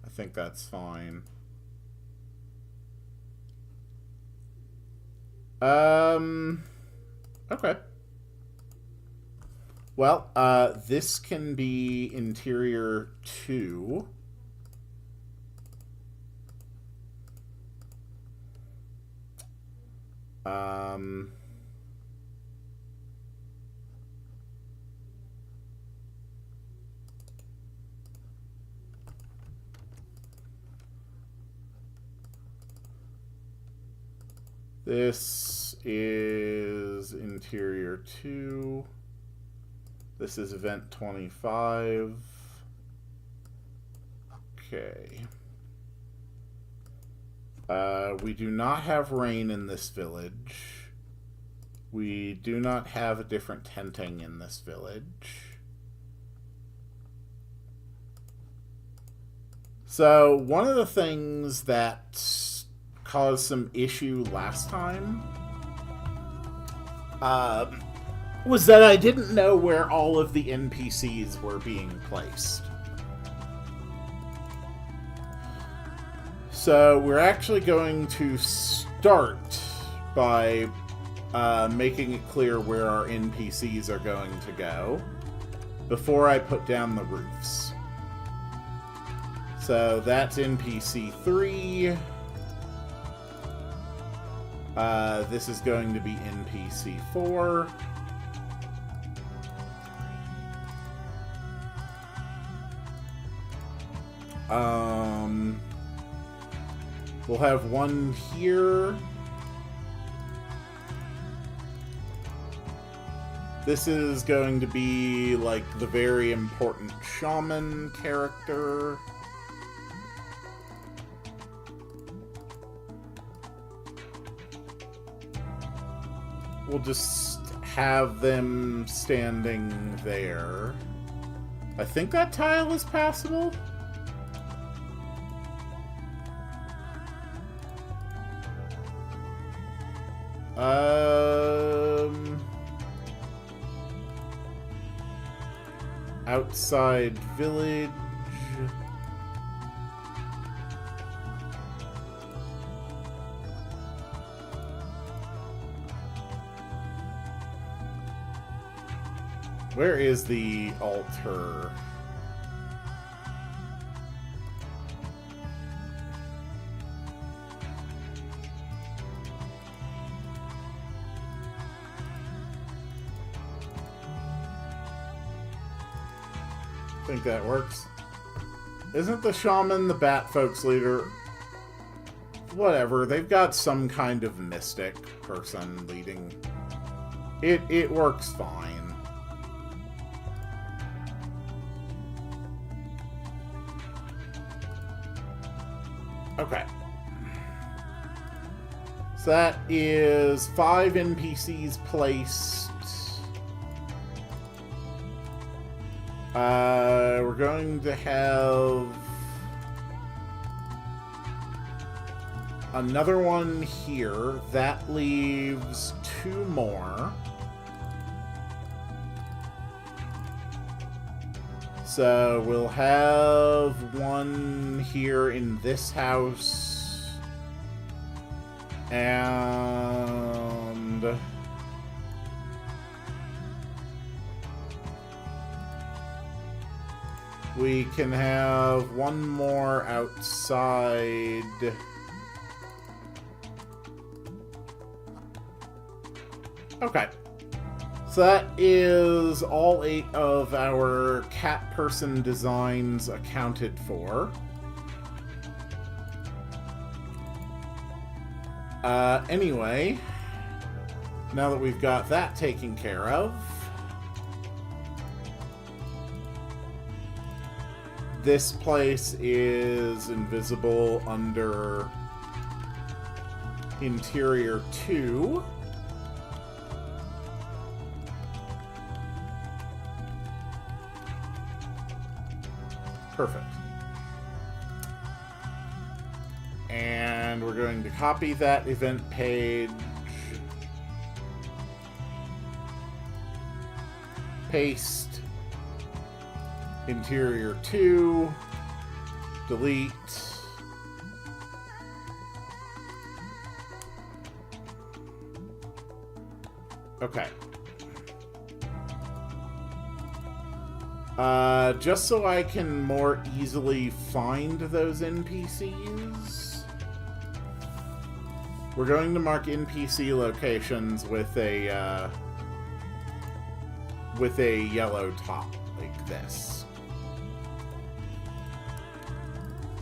Speaker 1: I think that's fine. Okay. Well, this can be interior 2. This is interior 2. This is event 25. Okay. We do not have rain in this village. We do not have a different tenting in this village. So, one of the things that caused some issue last time was that I didn't know where all of the NPCs were being placed. So we're actually going to start by making it clear where our NPCs are going to go before I put down the roofs. So that's NPC 3. This is going to be NPC 4. We'll have one here. This is going to be like the very important shaman character. We'll just have them standing there. I think that tile is passable. Outside village. Where is the altar? Think that works. Isn't the shaman the bat folks leader? Whatever, they've got some kind of mystic person leading. It works fine. Okay. So that is 5 NPCs placed. We're going to have another one here. That leaves 2 more. So we'll have one here in this house. And we can have one more outside. Okay. So that is all 8 of our cat person designs accounted for. Anyway, now that we've got that taken care of, this place is invisible under Interior 2. Perfect. And we're going to copy that event page, paste, Interior 2, delete, okay. Just so I can more easily find those NPCs, we're going to mark NPC locations with a yellow top, like this.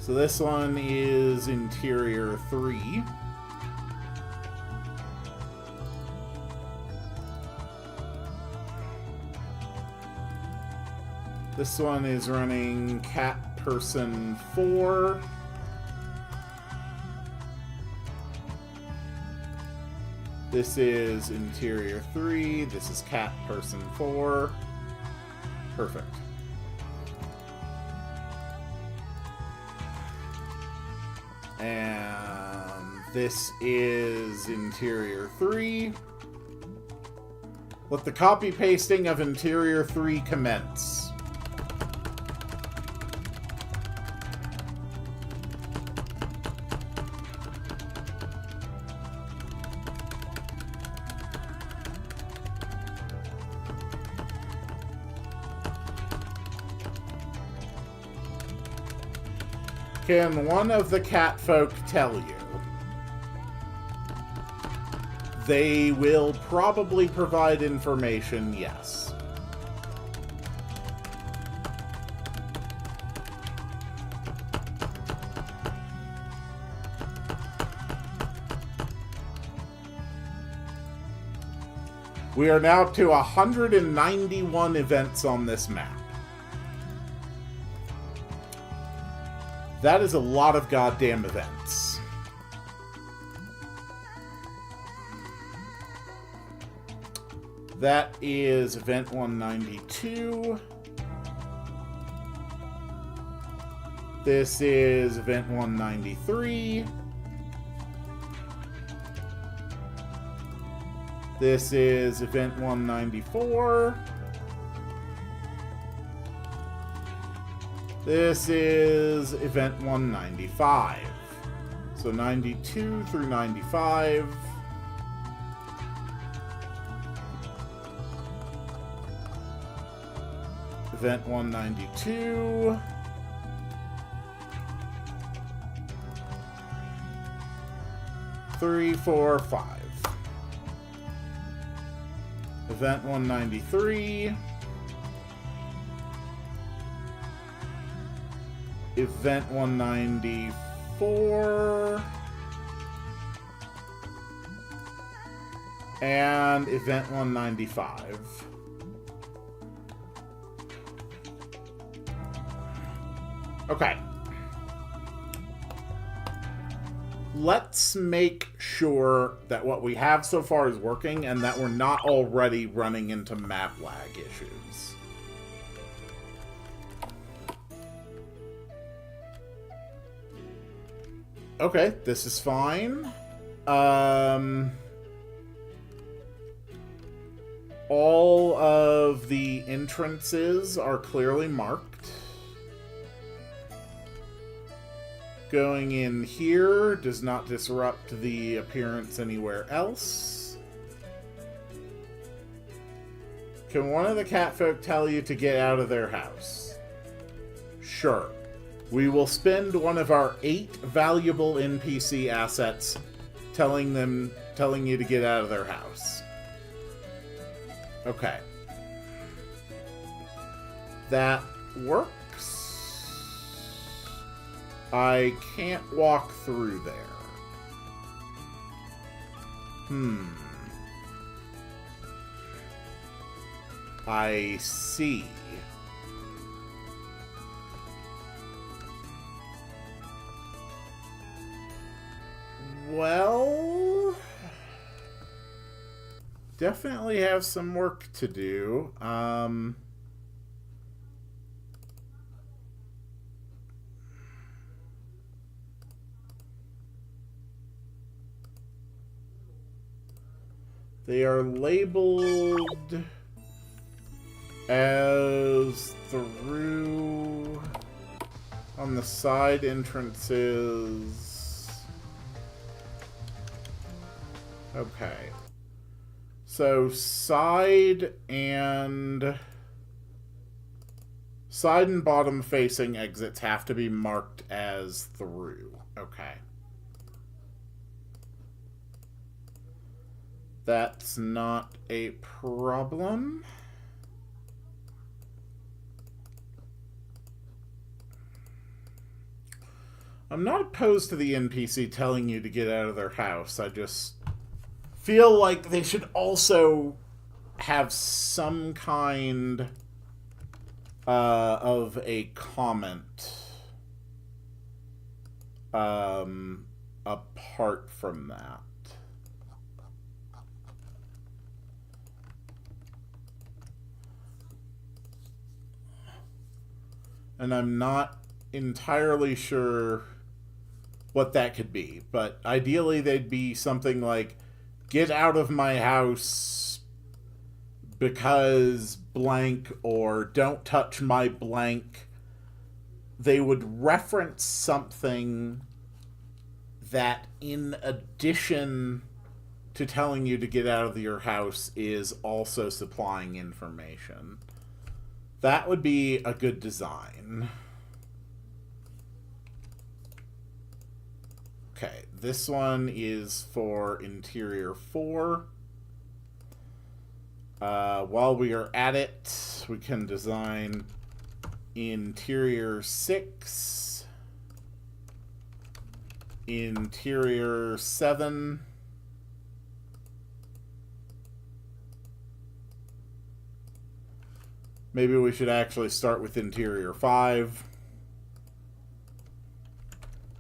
Speaker 1: So this one is Interior 3. This one is running Cat Person 4. This is Interior 3. This is Cat Person 4. Perfect. And this is Interior 3. Let the copy pasting of Interior 3 commence. Can one of the cat folk tell you? They will probably provide information, yes. We are now up to 191 events on this map. That is a lot of goddamn events. That is event 192. This is event 193. This is event 194. This is event 195. So 92 through 95. Event 192. Three, four, five. Event 193. Event 194. And Event 195. Okay. Let's make sure that what we have so far is working and that we're not already running into map lag issues. Okay, this is fine. All of the entrances are clearly marked. Going in here does not disrupt the appearance anywhere else. Can one of the catfolk tell you to get out of their house? Sure. We will spend one of our 8 valuable NPC assets telling you to get out of their house. Okay. That works. I can't walk through there. I see. Well, definitely have some work to do. They are labeled as through on the side entrances. Okay. So side and bottom facing exits have to be marked as through. Okay. That's not a problem. I'm not opposed to the NPC telling you to get out of their house. I just feel like they should also have some kind of a comment apart from that. And I'm not entirely sure what that could be. But ideally, they'd be something like, get out of my house because blank, or don't touch my blank. They would reference something that, in addition to telling you to get out of your house, is also supplying information. That would be a good design. Okay, this one is for Interior 4. While we are at it, we can design Interior 6, Interior 7, maybe we should actually start with Interior 5.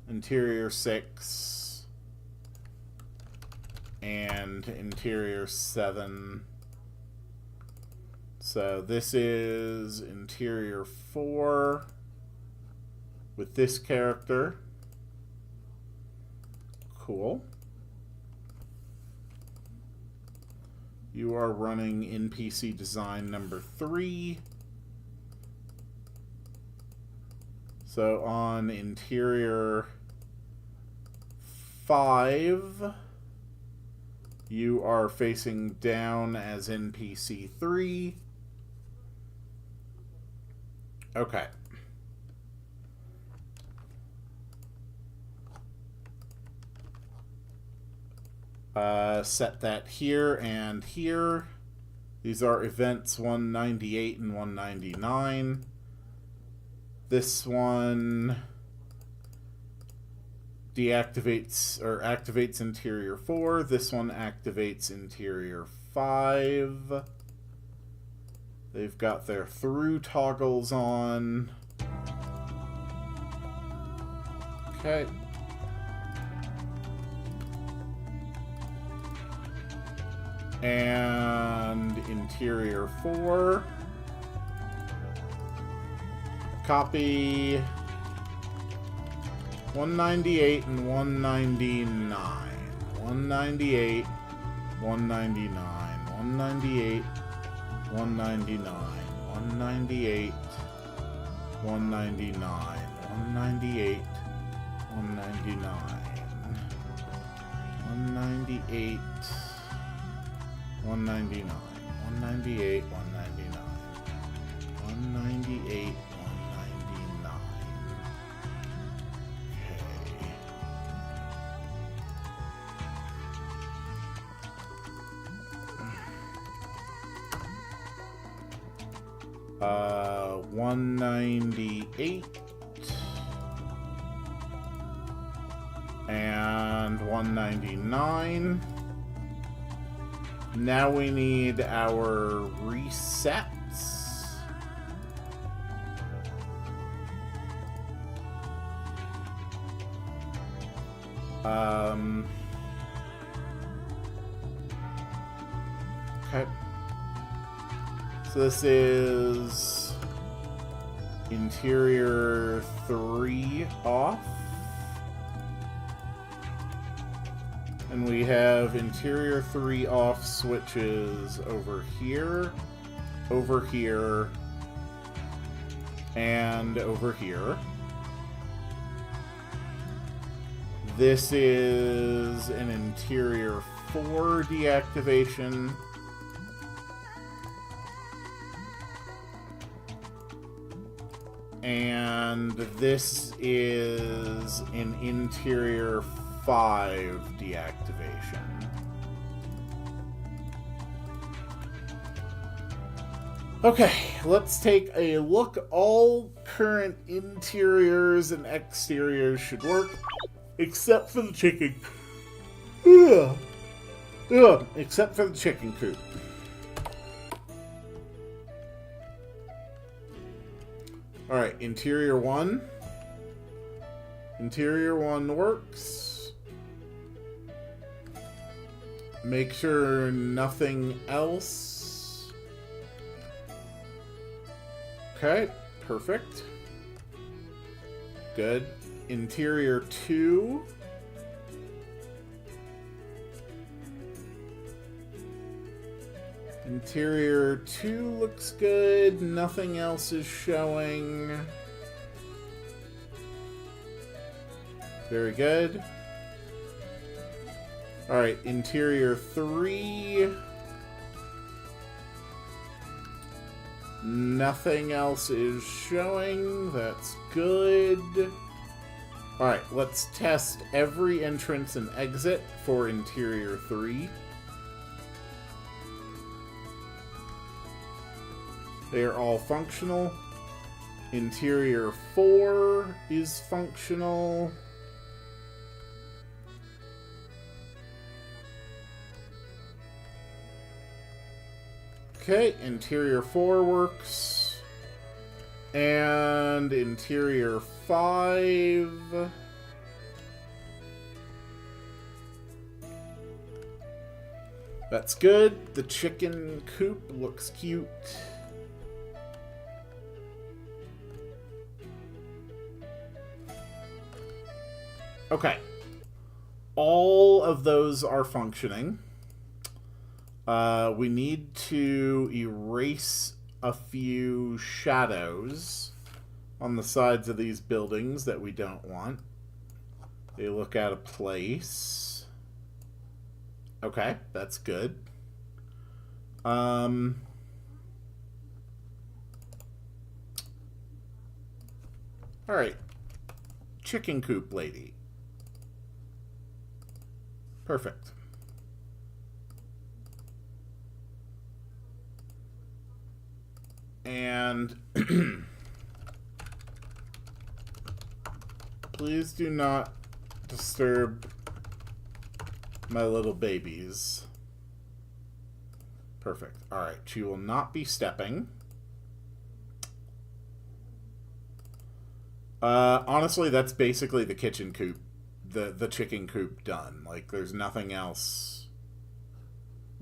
Speaker 1: Interior 6. And Interior 7. So this is Interior 4 with this character. Cool. You are running NPC design number 3. So on Interior 5, you are facing down as NPC 3. Okay. Set that here and here. These are events 198 and 199. This one deactivates or activates interior 4. This one activates interior 5. They've got their through toggles on. Okay. And interior 4. Copy 198 and 199. 198, 199, 198, 199, 198, 199, 198, 199, 198, 199, 198, 199, 198, 199. Okay. 198 and 199. Now we need our resets. Okay. So this is interior 3 off. And we have interior 3 off switches over here, and over here. This is an interior 4 deactivation. And this is an interior 5 deactivation. Okay, let's take a look. All current interiors and exteriors should work, except for the chicken. Except for the chicken coop. Alright, interior 1. Interior 1 works. Make sure nothing else. Okay, perfect. Good. Interior 2. Interior 2 looks good. Nothing else is showing. Very good. Alright, interior 3. Nothing else is showing. That's good. Alright, let's test every entrance and exit for interior 3. They are all functional. Interior 4 is functional. Okay, interior 4 works. And interior 5. That's good. The chicken coop looks cute. Okay. All of those are functioning. We need to erase a few shadows on the sides of these buildings that we don't want. They look out of place. Okay, that's good. Alright. Chicken coop lady. Perfect. And please do not disturb my little babies. Perfect. Alright, she will not be stepping. Honestly, that's basically the kitchen coop, the chicken coop done. Like, there's nothing else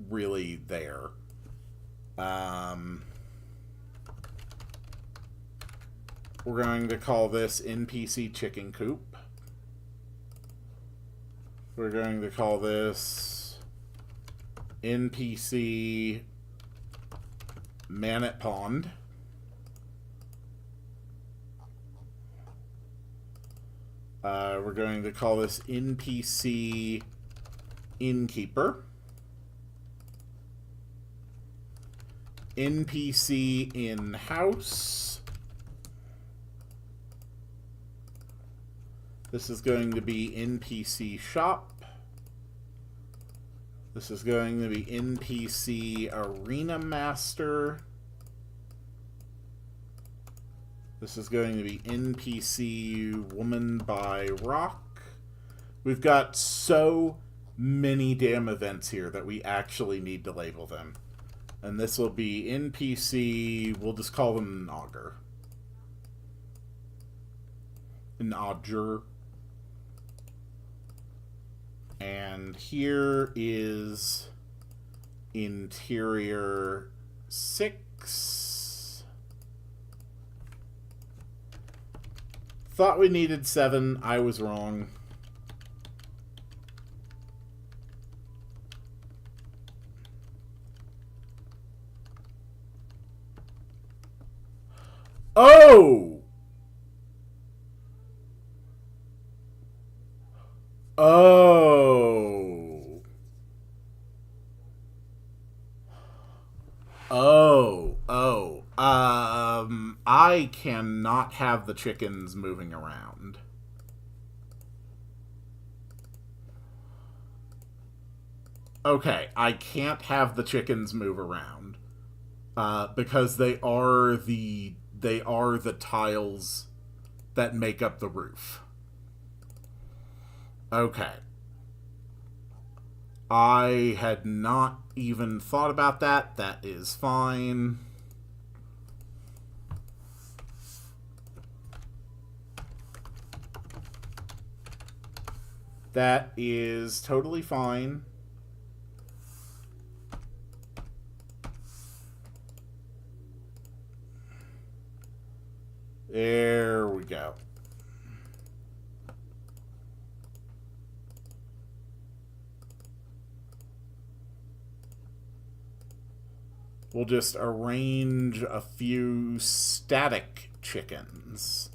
Speaker 1: really there. We're going to call this NPC chicken coop. We're going to call this NPC Manat Pond. We're going to call this NPC Innkeeper. NPC In-House. This is going to be NPC Shop. This is going to be NPC Arena Master. This is going to be NPC Woman by Rock. We've got so many damn events here that we actually need to label them. And this will be NPC, we'll just call them an Augur. An Augur. And here is Interior 6. Thought we needed 7. I was wrong. Oh! Oh. Oh. Oh. I cannot have the chickens moving around. Okay, I can't have the chickens move around. Because they are the tiles that make up the roof. Okay. I had not even thought about that. That is fine. That is totally fine. There we go. We'll just arrange a few static chickens.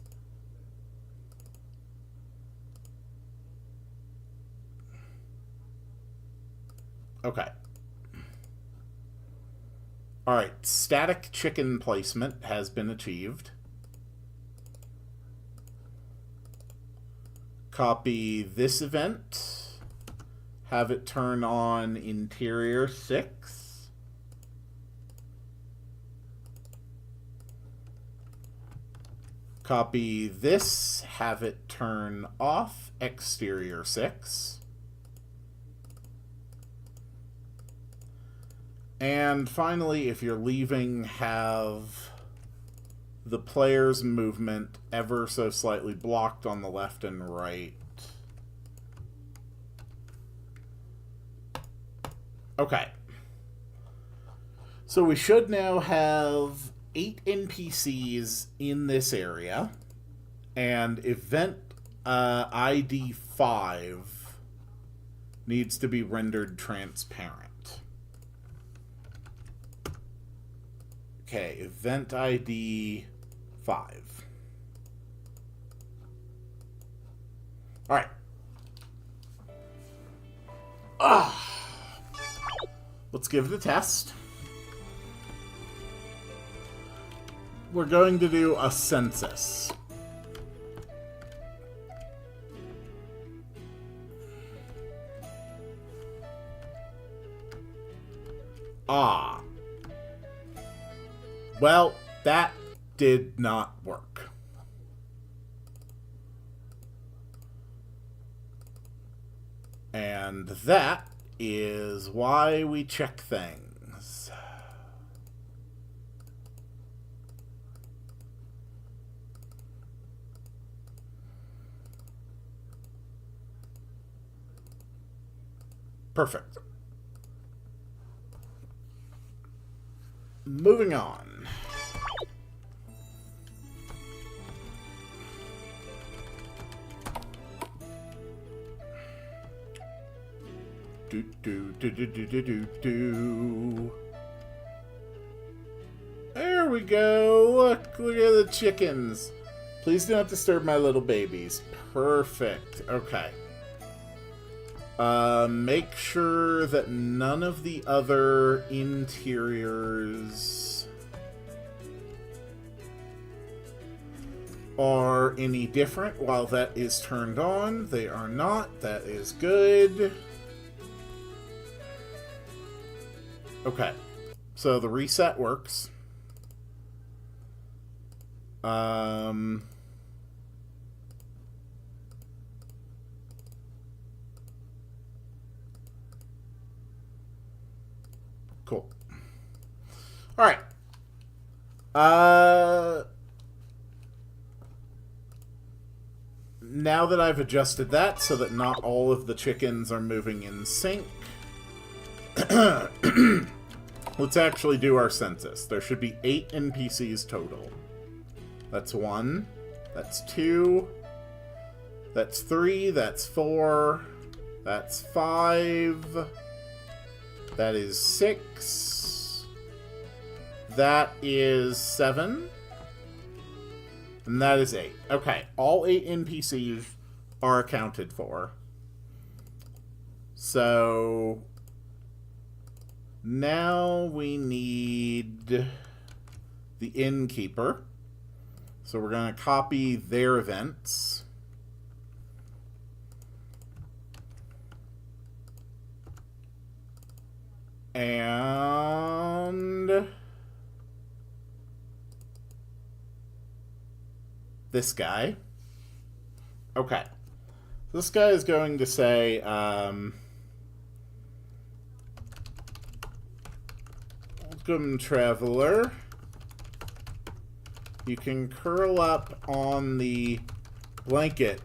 Speaker 1: Okay. Alright, static chicken placement has been achieved. Copy this event. Have it turn on Interior 6. Copy this. Have it turn off Exterior 6. And finally, if you're leaving, have the player's movement ever so slightly blocked on the left and right. Okay. So we should now have 8 NPCs in this area, and event ID 5 needs to be rendered transparent. Okay, event ID 5. Alright. Let's give it a test. We're going to do a census. Ah. Well, that did not work. And that is why we check things. Perfect. Moving on. There we go. Look at the chickens. Please do not disturb my little babies. Perfect. Okay. Make sure that none of the other interiors are any different while that is turned on. They are not. That is good. Okay. So the reset works. Cool. All right. Now that I've adjusted that so that not all of the chickens are moving in sync, let's actually do our census. There should be 8 NPCs total. That's 1. That's 2. That's 3. That's 4. That's 5. That is 6. That is 7. And that is 8. Okay, all 8 NPCs are accounted for. So now we need the innkeeper. So we're going to copy their events. And this guy. Okay. This guy is going to say, welcome, traveler. You can curl up on the blanket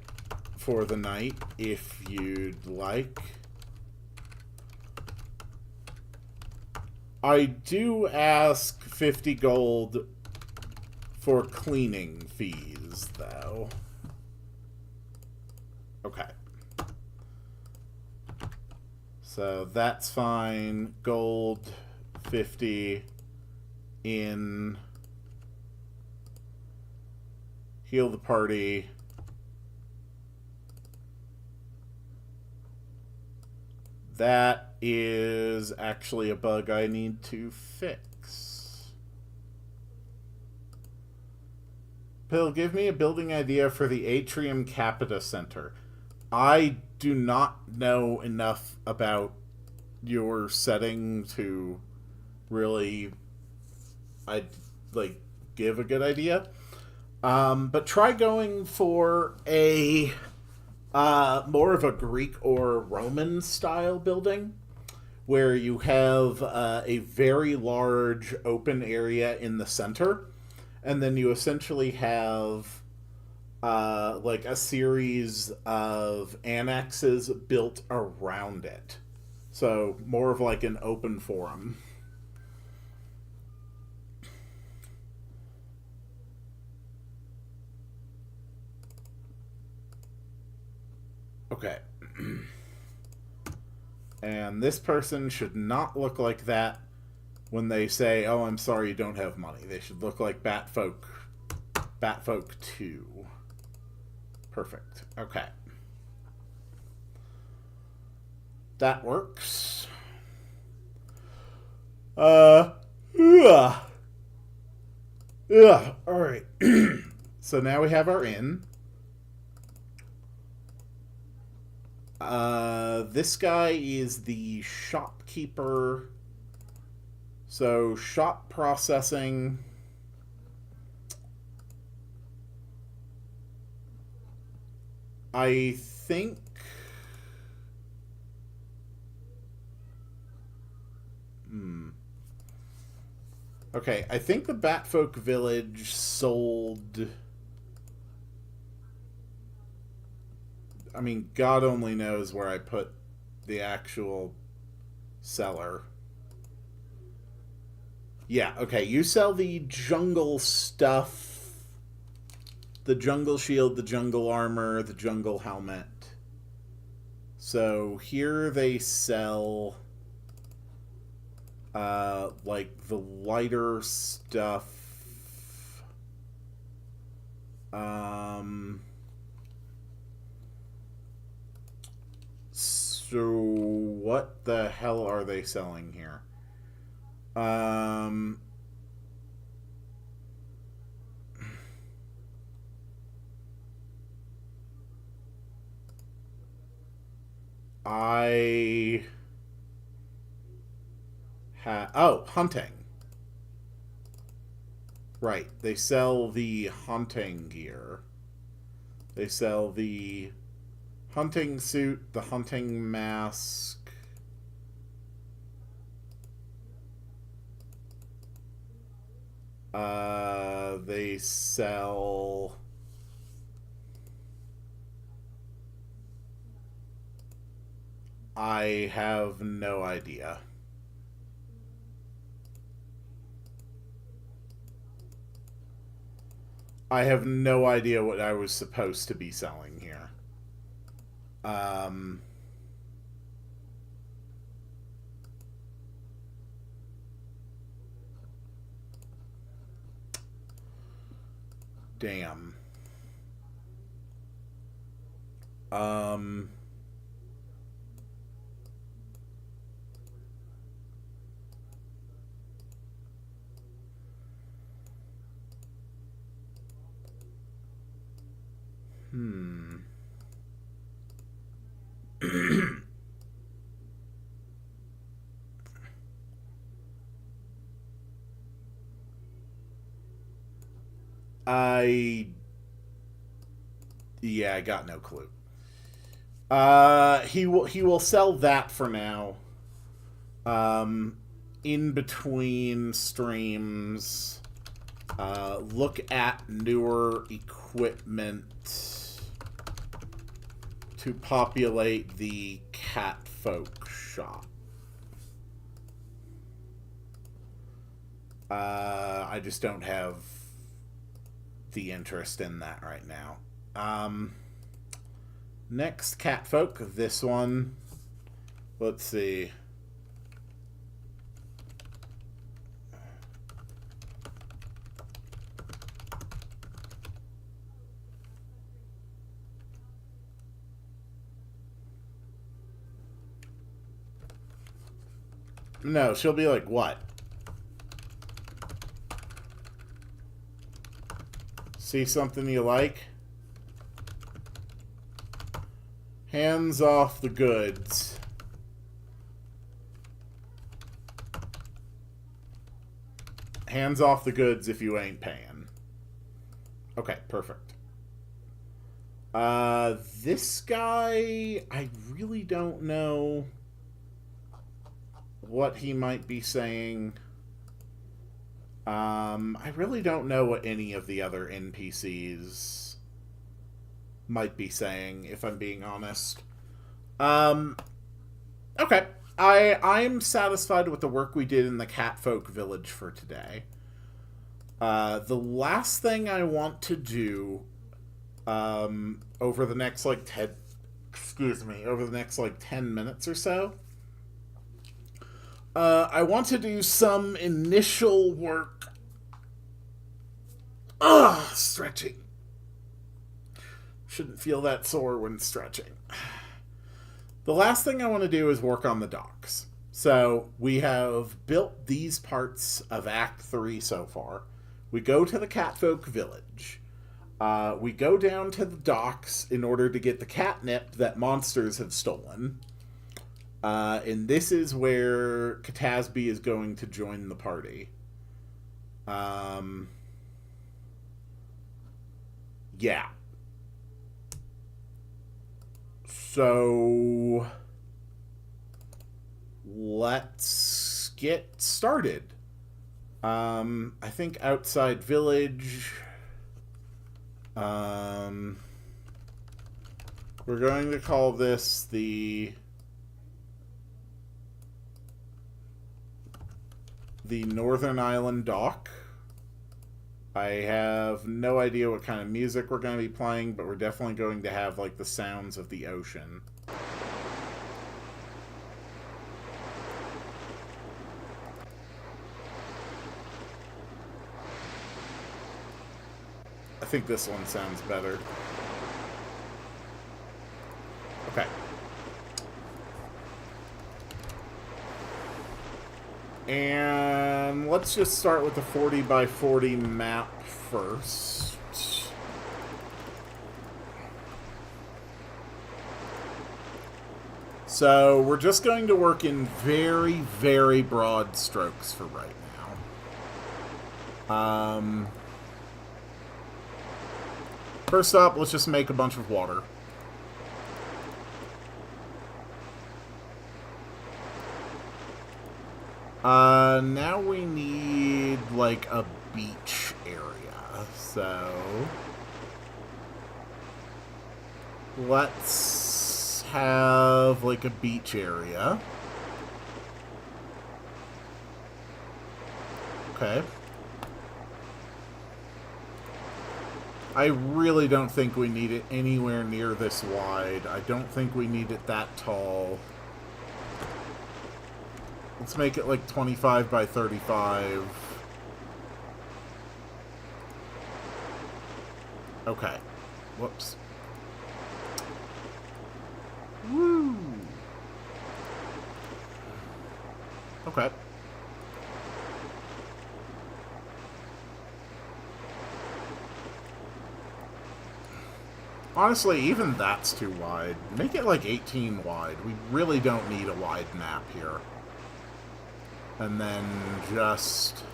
Speaker 1: for the night if you'd like. I do ask 50 gold for cleaning fees, though. Okay. So that's fine. Gold 50 in heal the party. That is actually a bug I need to fix. Pill, give me a building idea for the Atrium Capita Center. I do not know enough about your setting to really, give a good idea. But try going for a more of a Greek or Roman style building, where you have a very large open area in the center, and then you essentially have a series of annexes built around it. So more of like an open forum. Okay. And this person should not look like that when they say, oh, I'm sorry you don't have money. They should look like Batfolk 2. Perfect. Okay. That works. Alright. So now we have our inn. This guy is the shopkeeper So, shop processing. I think... Okay, I think the Batfolk Village sold... I mean, God only knows where I put the actual seller. Yeah, okay, you sell the jungle stuff. The jungle shield, the jungle armor, the jungle helmet. So here they sell... like the lighter stuff. So what the hell are they selling here? Hunting. Right, they sell the hunting gear. They sell the hunting suit, the hunting mask. They sell... I have no idea. I have no idea what I was supposed to be selling here. Damn. I got no clue. He will sell that for now. In between streams, look at newer equipment to populate the Catfolk shop. I just don't have the interest in that right now. Next Catfolk, this one. Let's see. No, she'll be like, what? See something you like? Hands off the goods. Hands off the goods if you ain't paying. Okay, perfect. This guy, I really don't know what he might be saying. I really don't know what any of the other NPCs might be saying, if I'm being honest. Okay. I'm satisfied with the work we did in the Catfolk village for today. The last thing I want to do over the next over the next 10 minutes or so, I want to do some initial work. Stretching. Shouldn't feel that sore when stretching. The last thing I want to do is work on the docks. So we have built these parts of Act 3 so far. We go to the Catfolk village. We go down to the docks in order to get the catnip that monsters have stolen. And this is where Katasby is going to join the party. Yeah. So let's get started. I think outside village. We're going to call this the Northern Island Dock. I have no idea what kind of music we're going to be playing, but we're definitely going to have, like, the sounds of the ocean. I think this one sounds better. Okay. And let's just start with the 40 by 40 map first. So we're just going to work in very, very broad strokes for right now. First up, let's just make a bunch of water. Now we need, like, a beach area, so let's have, like, a beach area. Okay. I really don't think we need it anywhere near this wide. I don't think we need it that tall. Let's make it like 25 by 35. Okay. Whoops. Woo! Okay. Honestly, even that's too wide. Make it like 18 wide. We really don't need a wide map here. And then just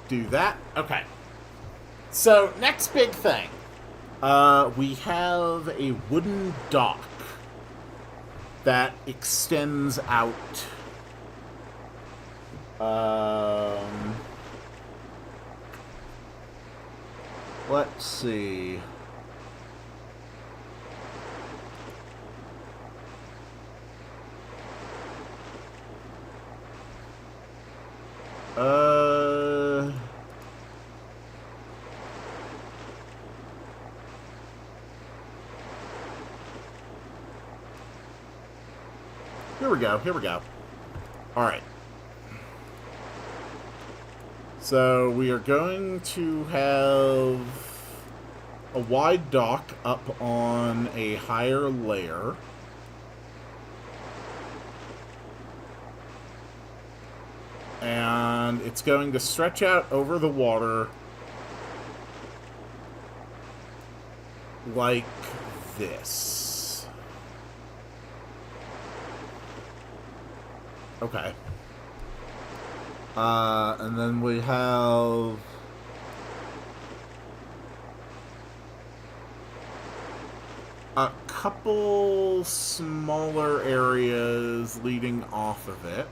Speaker 1: do that. Okay. So, next big thing. We have a wooden dock that extends out. Let's see. Here we go, here we go. Alright. So, we are going to have a wide dock up on a higher layer. And it's going to stretch out over the water like this. Okay. And then we have a couple smaller areas leading off of it.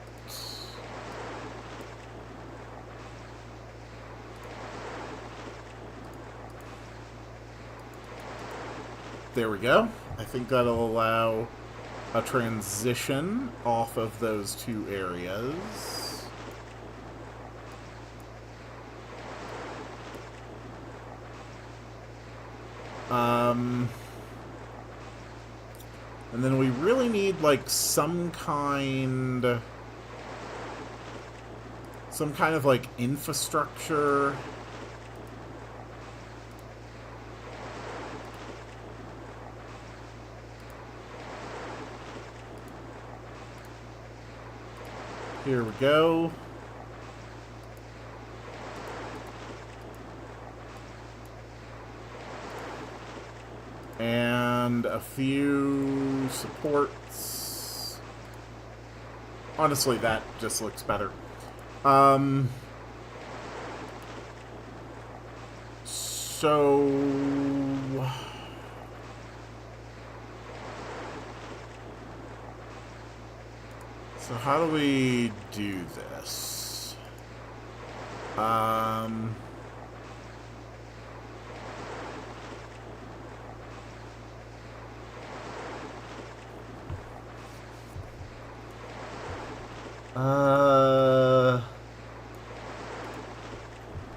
Speaker 1: There we go. I think that'll allow a transition off of those two areas. And then we really need, like, some kind of, like, infrastructure. Here we go. And and a few supports. Honestly, that just looks better. So how do we do this?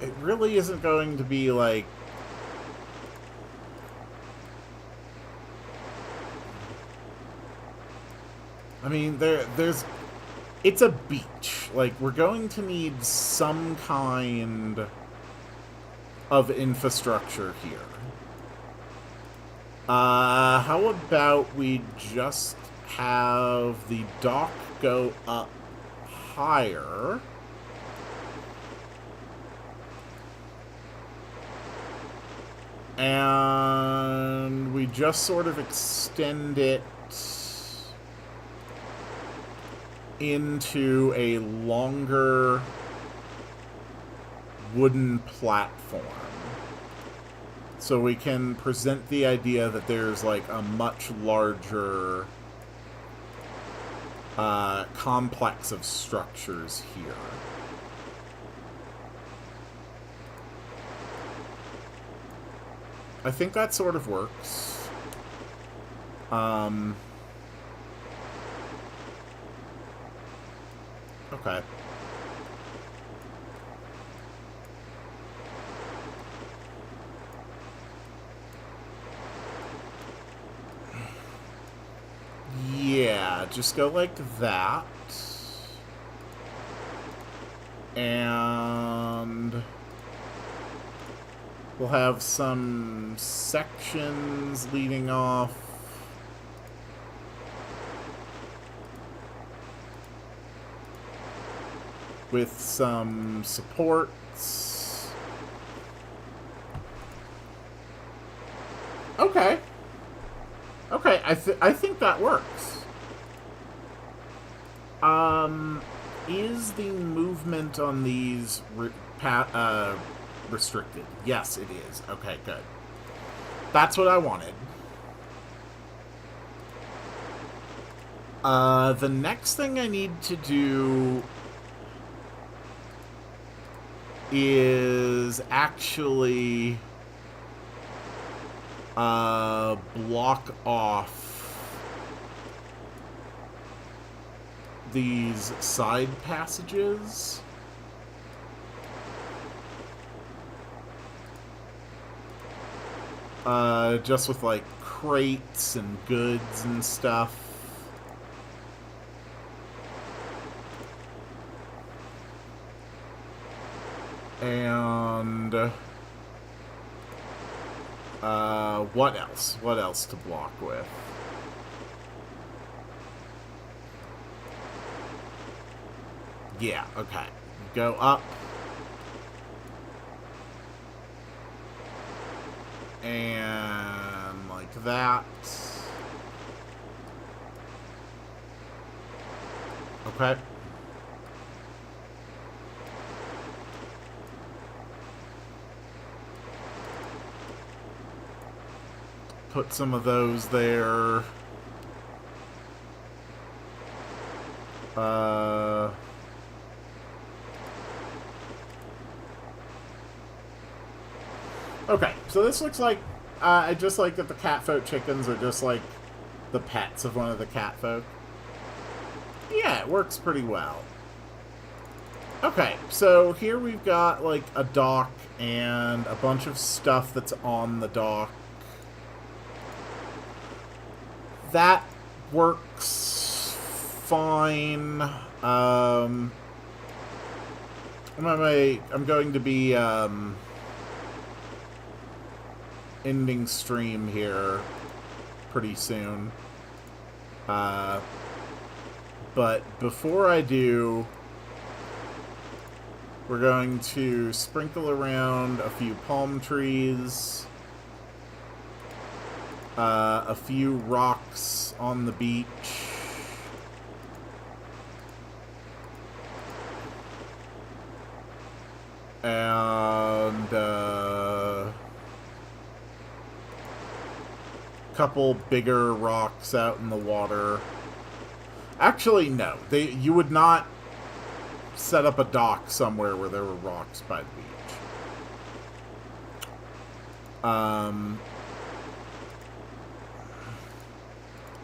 Speaker 1: It really isn't going to be like... I mean, there's... It's a beach. Like, we're going to need some kind of infrastructure here. How about we just have the dock go up higher? And we just sort of extend it into a longer wooden platform. So we can present the idea that there's like a much larger complex of structures here. I think that sort of works. Okay. Yeah, just go like that. And we'll have some sections leading off. With some supports. Okay. Okay, I think that works. Is the movement on these restricted? Yes, it is. Okay, good. That's what I wanted. The next thing I need to do is actually block off these side passages. Just with like crates and goods and stuff. And what else? What else to block with? Yeah, okay. Go up. And like that. Okay. Put some of those there. Okay, so this looks like, I just like that the catfolk chickens are just like the pets of one of the catfolk. Yeah, it works pretty well. Okay, so here we've got like a dock and a bunch of stuff that's on the dock. That works fine. I'm going to be ending stream here pretty soon. But before I do, we're going to sprinkle around a few palm trees. A few rocks on the beach. And couple bigger rocks out in the water. Actually, no. You would not set up a dock somewhere where there were rocks by the beach.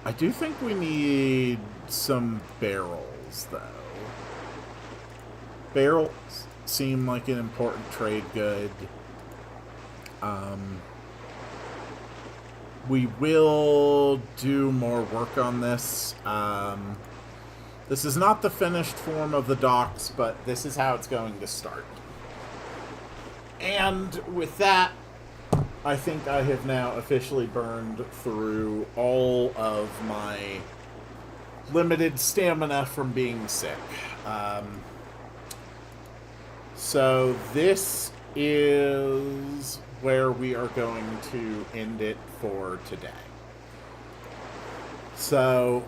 Speaker 1: I do think we need some barrels, though. Barrels seem like an important trade good. We will do more work on this. This is not the finished form of the docks, but this is how it's going to start. And with that, I think I have now officially burned through all of my limited stamina from being sick. So this is where we are going to end it for today. So,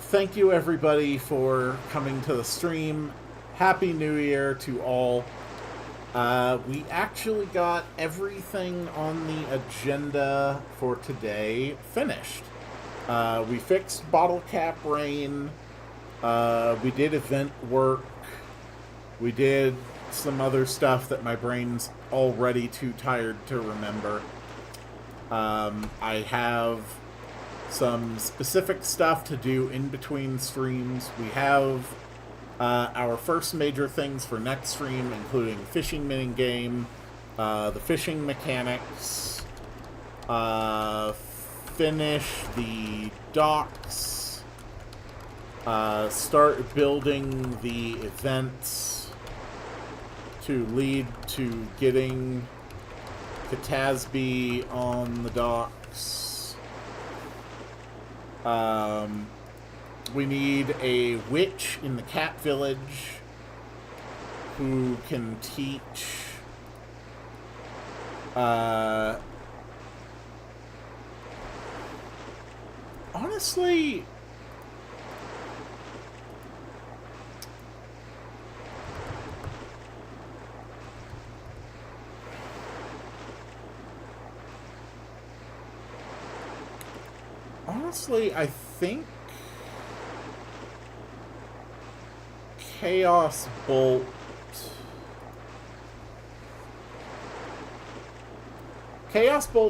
Speaker 1: thank you everybody for coming to the stream. Happy New Year to all. We actually got everything on the agenda for today finished. We fixed Bottle Cap Rain. We did event work. We did some other stuff that my brain's already too tired to remember. I have some specific stuff to do in between streams. We have our first major things for next stream, including fishing minigame, the fishing mechanics, finish the docks, start building the events to lead to getting Katasby on the docks. We need a witch in the cat village who can teach honestly, I think Chaos Bolt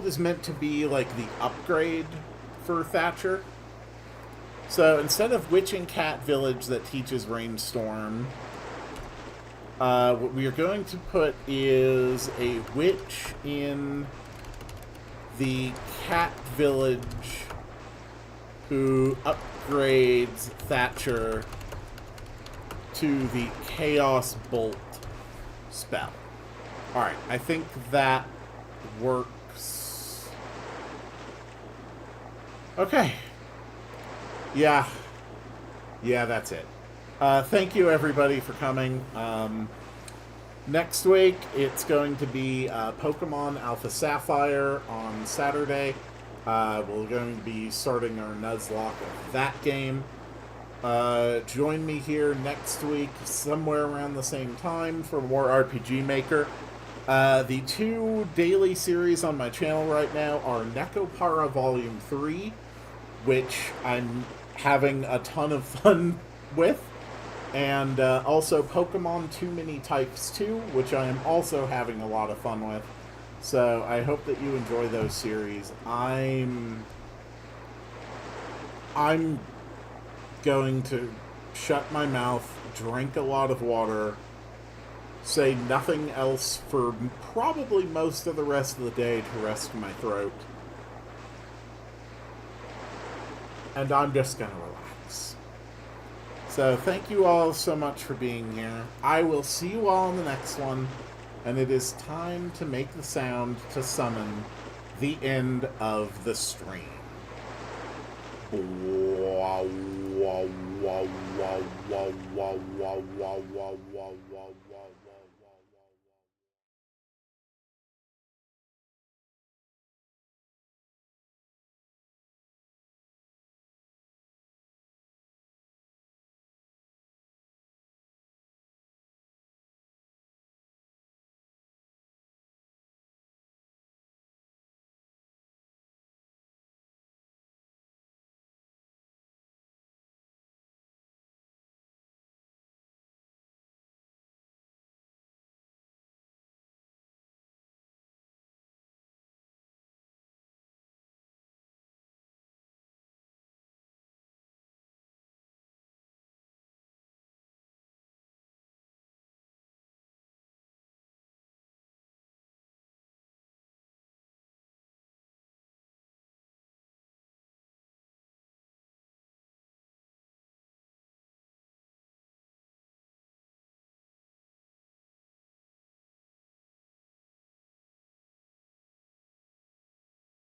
Speaker 1: is meant to be like the upgrade for Thatcher. So instead of Witch and Cat Village that teaches Rainstorm, what we are going to put is a witch in the Cat Village who upgrades Thatcher to the Chaos Bolt spell. Alright, I think that works. Okay. Yeah, that's it. Thank you, everybody, for coming. Next week, it's going to be Pokemon Alpha Sapphire on Saturday. We're going to be starting our Nuzlocke of that game. Join me here next week, somewhere around the same time, for more RPG Maker. The two daily series on my channel right now are Necopara Volume 3, which I'm having a ton of fun with, and also Pokemon Too Many Types 2, which I am also having a lot of fun with. So I hope that you enjoy those series. I'm going to shut my mouth, drink a lot of water, say nothing else for probably most of the rest of the day to rest my throat. And I'm just going to relax. So thank you all so much for being here. I will see you all in the next one. And it is time to make the sound to summon the end of the stream. Wow, wow, wow, wow, wow, wow, wow, wow, wow, wow, wow, wow.